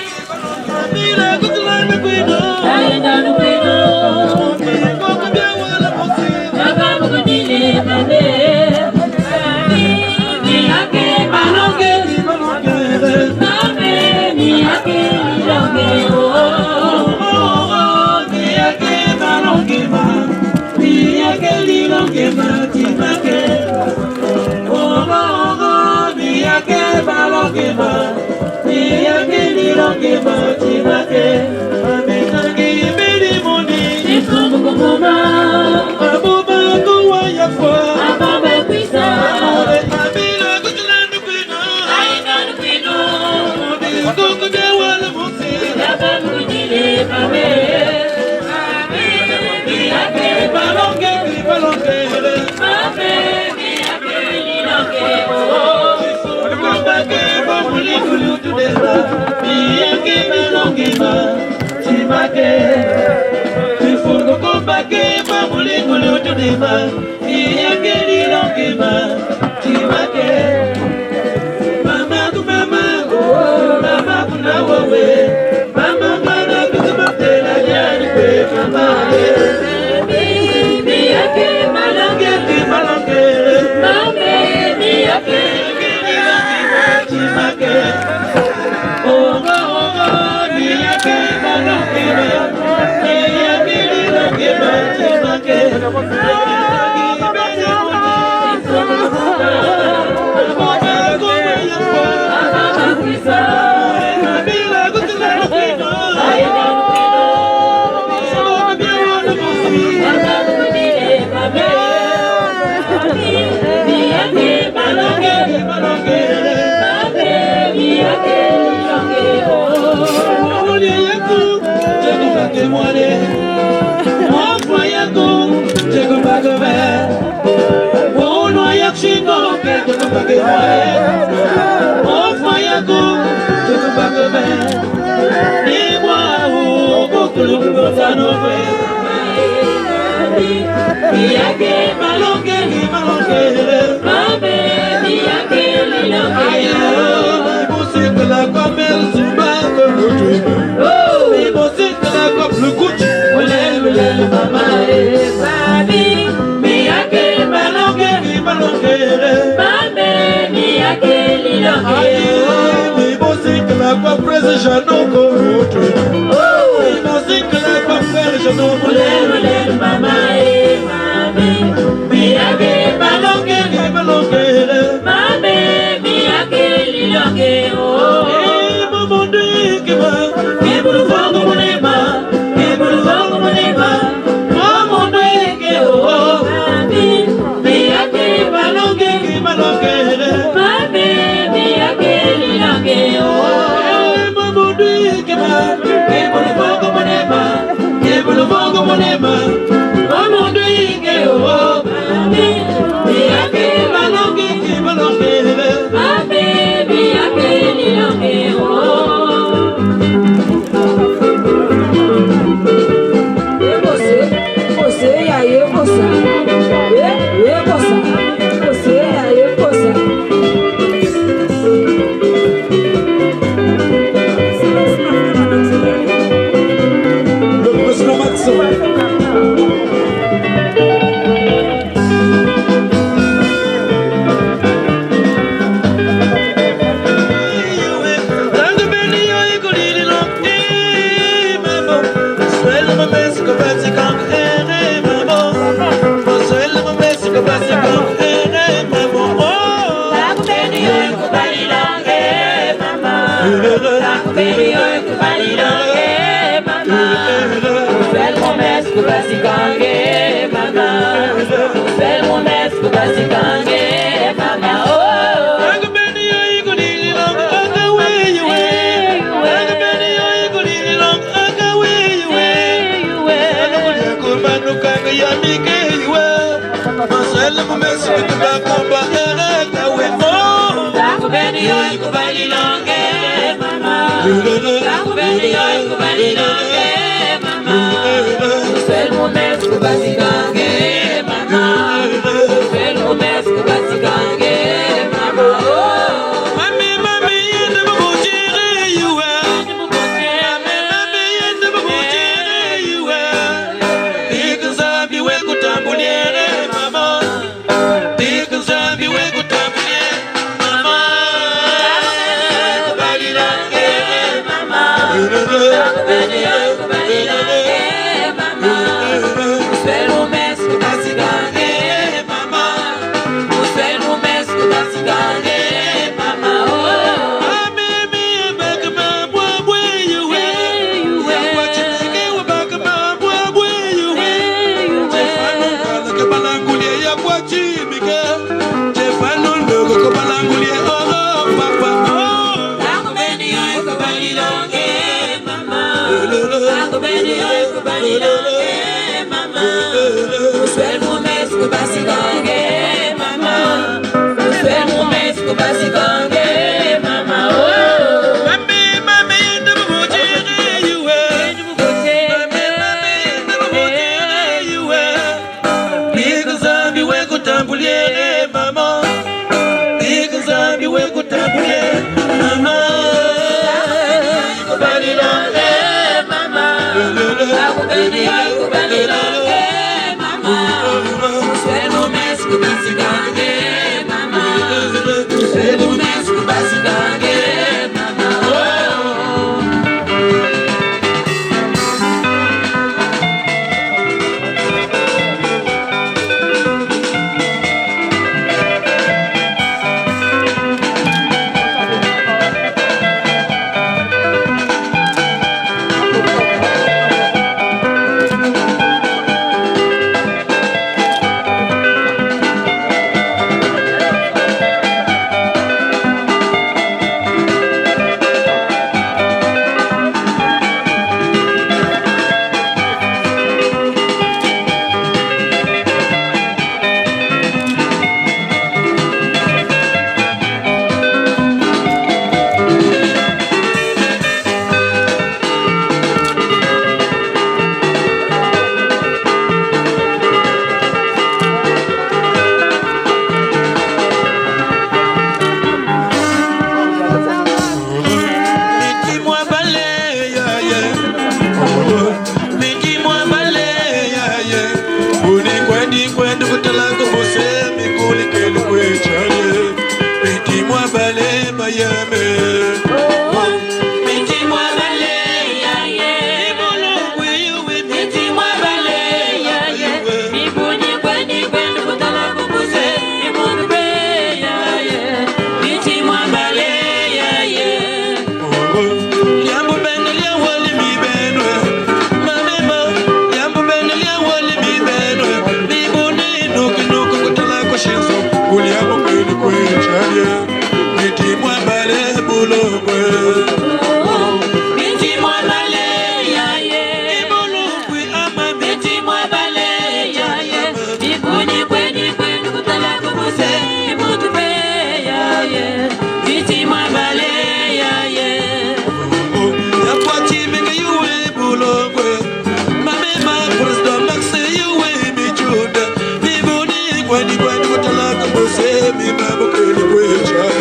When you go to like a boss, me, my book,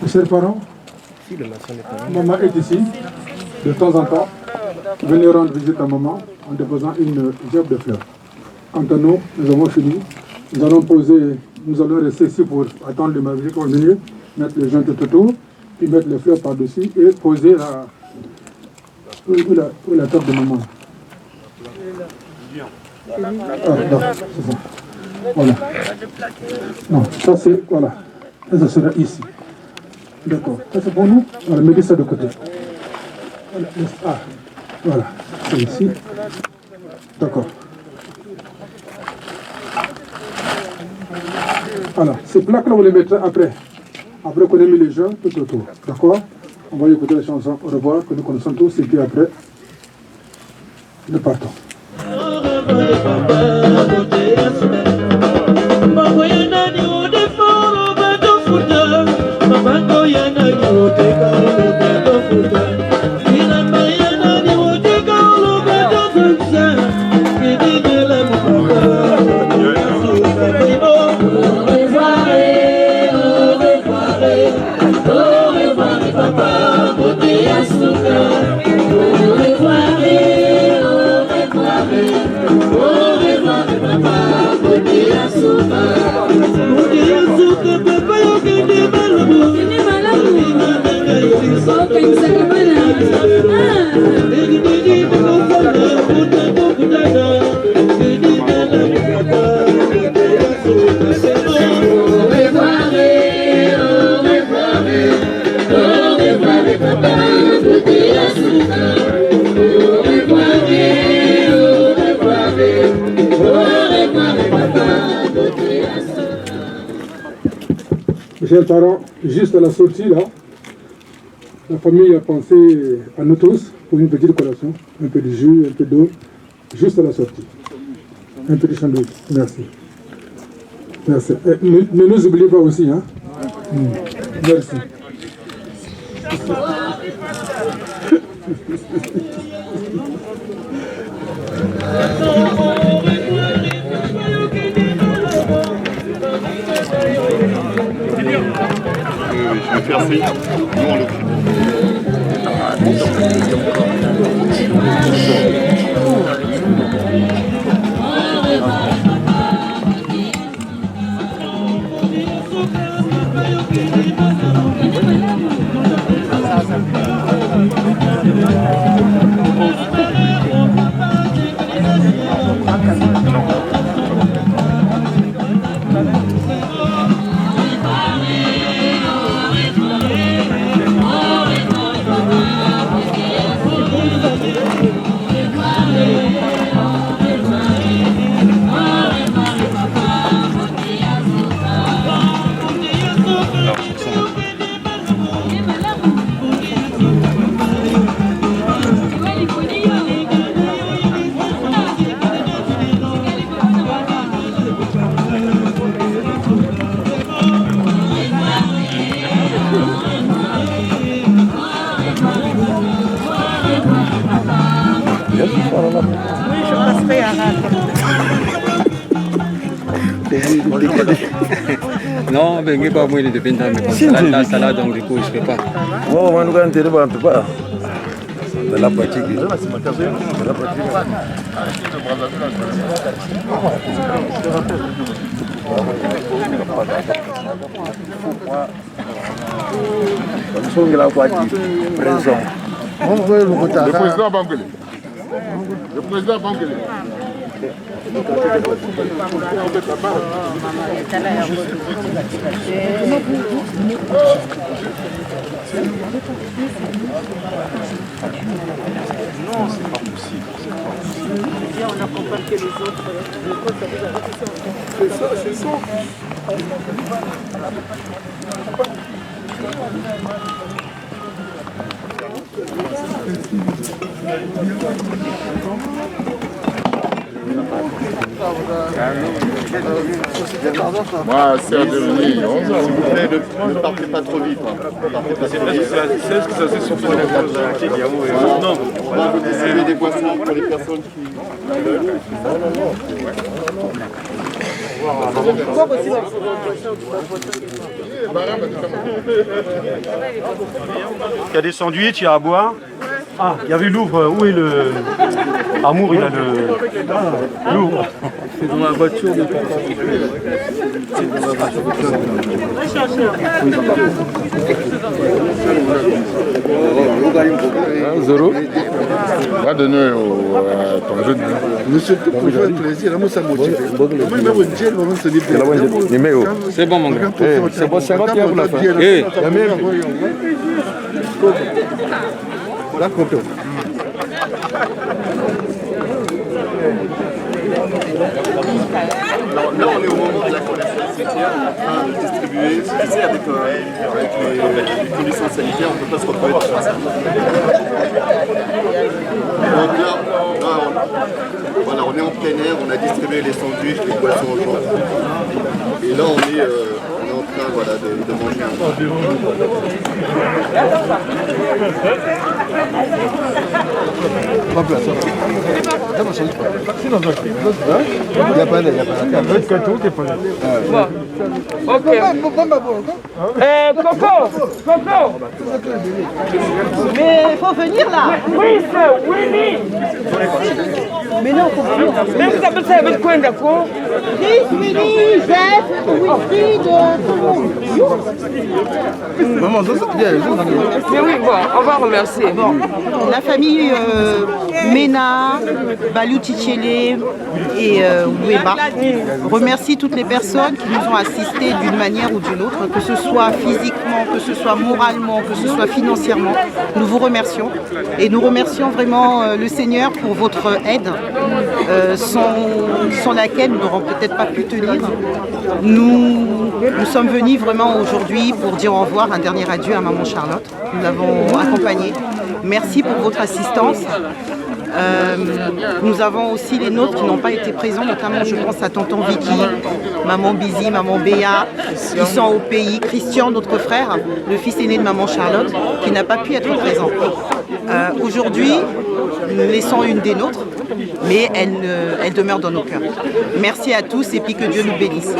Chers parents, maman est ici, de temps en temps. Venez rendre visite à maman en déposant une gerbe de fleurs. Quant à nous, nous avons fini. Nous allons rester ici pour attendre le mariage pour venir, mettre les gens tout autour, puis mettre les fleurs par-dessus et poser la table de maman. Ah, non, c'est ça. Voilà. Non, ça c'est, voilà. Ça sera ici. D'accord. Ça c'est pour nous. Voilà, mettez ça de côté. Voilà. Ah, voilà. C'est ici. D'accord. Voilà. Ces plaques-là, on les mettra après. Après qu'on ait mis les gens tout autour. D'accord? On va écouter la chanson Au revoir, que nous connaissons tous, et puis après, nous partons. Chers parents, juste à la sortie là, la famille a pensé à nous tous pour une petite collation, un peu de jus, un peu d'eau, juste à la sortie. Un petit sandwich. Merci. Merci. Et ne nous oubliez pas aussi, hein. Merci. Je vais faire ça. Nous, on l'occupe. je passerai à Rennes. Non, ben, il pas moyen de venir mais la salade, donc du coup, je ne fais pas. Oh, on va nous pas, on peut pas. De la pratique. Le président Bangele. Le président Bangele. Non, c'est pas possible. On accompagne que les autres. C'est ça, c'est ça. Moi, c'est à devenir. S'il vous plaît, ne partez pas trop vite. C'est ce que ça c'est sur le Non, on va vous distribuer des boissons pour les personnes qui... Il y a des sandwichs, il y a à boire. Ah, il y avait Louvre. Où est le... Amour, il a le... Louvre. C'est dans la voiture de papa. C'est dans la voiture. Zéro. Va donner ton jeune. Monsieur, pour faire plaisir, là, moi, ça motive. C'est bon, mon gars. C'est bon, 50 € pour la fin. D'accord. Là, on est au moment de la collecte céréales, on est en train de distribuer. Tu sais, avec les conditions sanitaires, on ne peut pas se retrouver dans ça. Donc là, voilà, on est en plein air, on a distribué les sandwichs, les boissons aux gens. Et là, on est en train de manger un peu. Coco. Mais il faut venir là. Oui, c'est Willy. Mais non, il faut venir. Même ça peut servir quoi, d'accord? Chris, Willy, Jeff, Wilfried, tout le monde. Mais oui, bon, on va remercier. Bon, la famille Mena, Balou Tichele et Oueba remercie toutes les personnes qui nous ont assistés d'une manière ou d'une autre, que ce soit physiquement, que ce soit moralement, que ce soit financièrement. Nous vous remercions et nous remercions vraiment le Seigneur pour votre aide, sans laquelle nous n'aurons peut-être pas pu tenir. Nous sommes venus vraiment aujourd'hui pour dire au revoir, un dernier adieu à Maman Charlotte. Nous l'avons accompagnée. Merci pour votre assistance. Nous avons aussi les nôtres qui n'ont pas été présents, notamment je pense à tonton Vicky, maman Bizi, maman Béa, qui sont au pays, Christian, notre frère, le fils aîné de maman Charlotte, qui n'a pas pu être présent. Aujourd'hui, nous laissons une des nôtres, mais elle demeure dans nos cœurs. Merci à tous et puis que Dieu nous bénisse.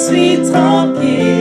suis tranquille.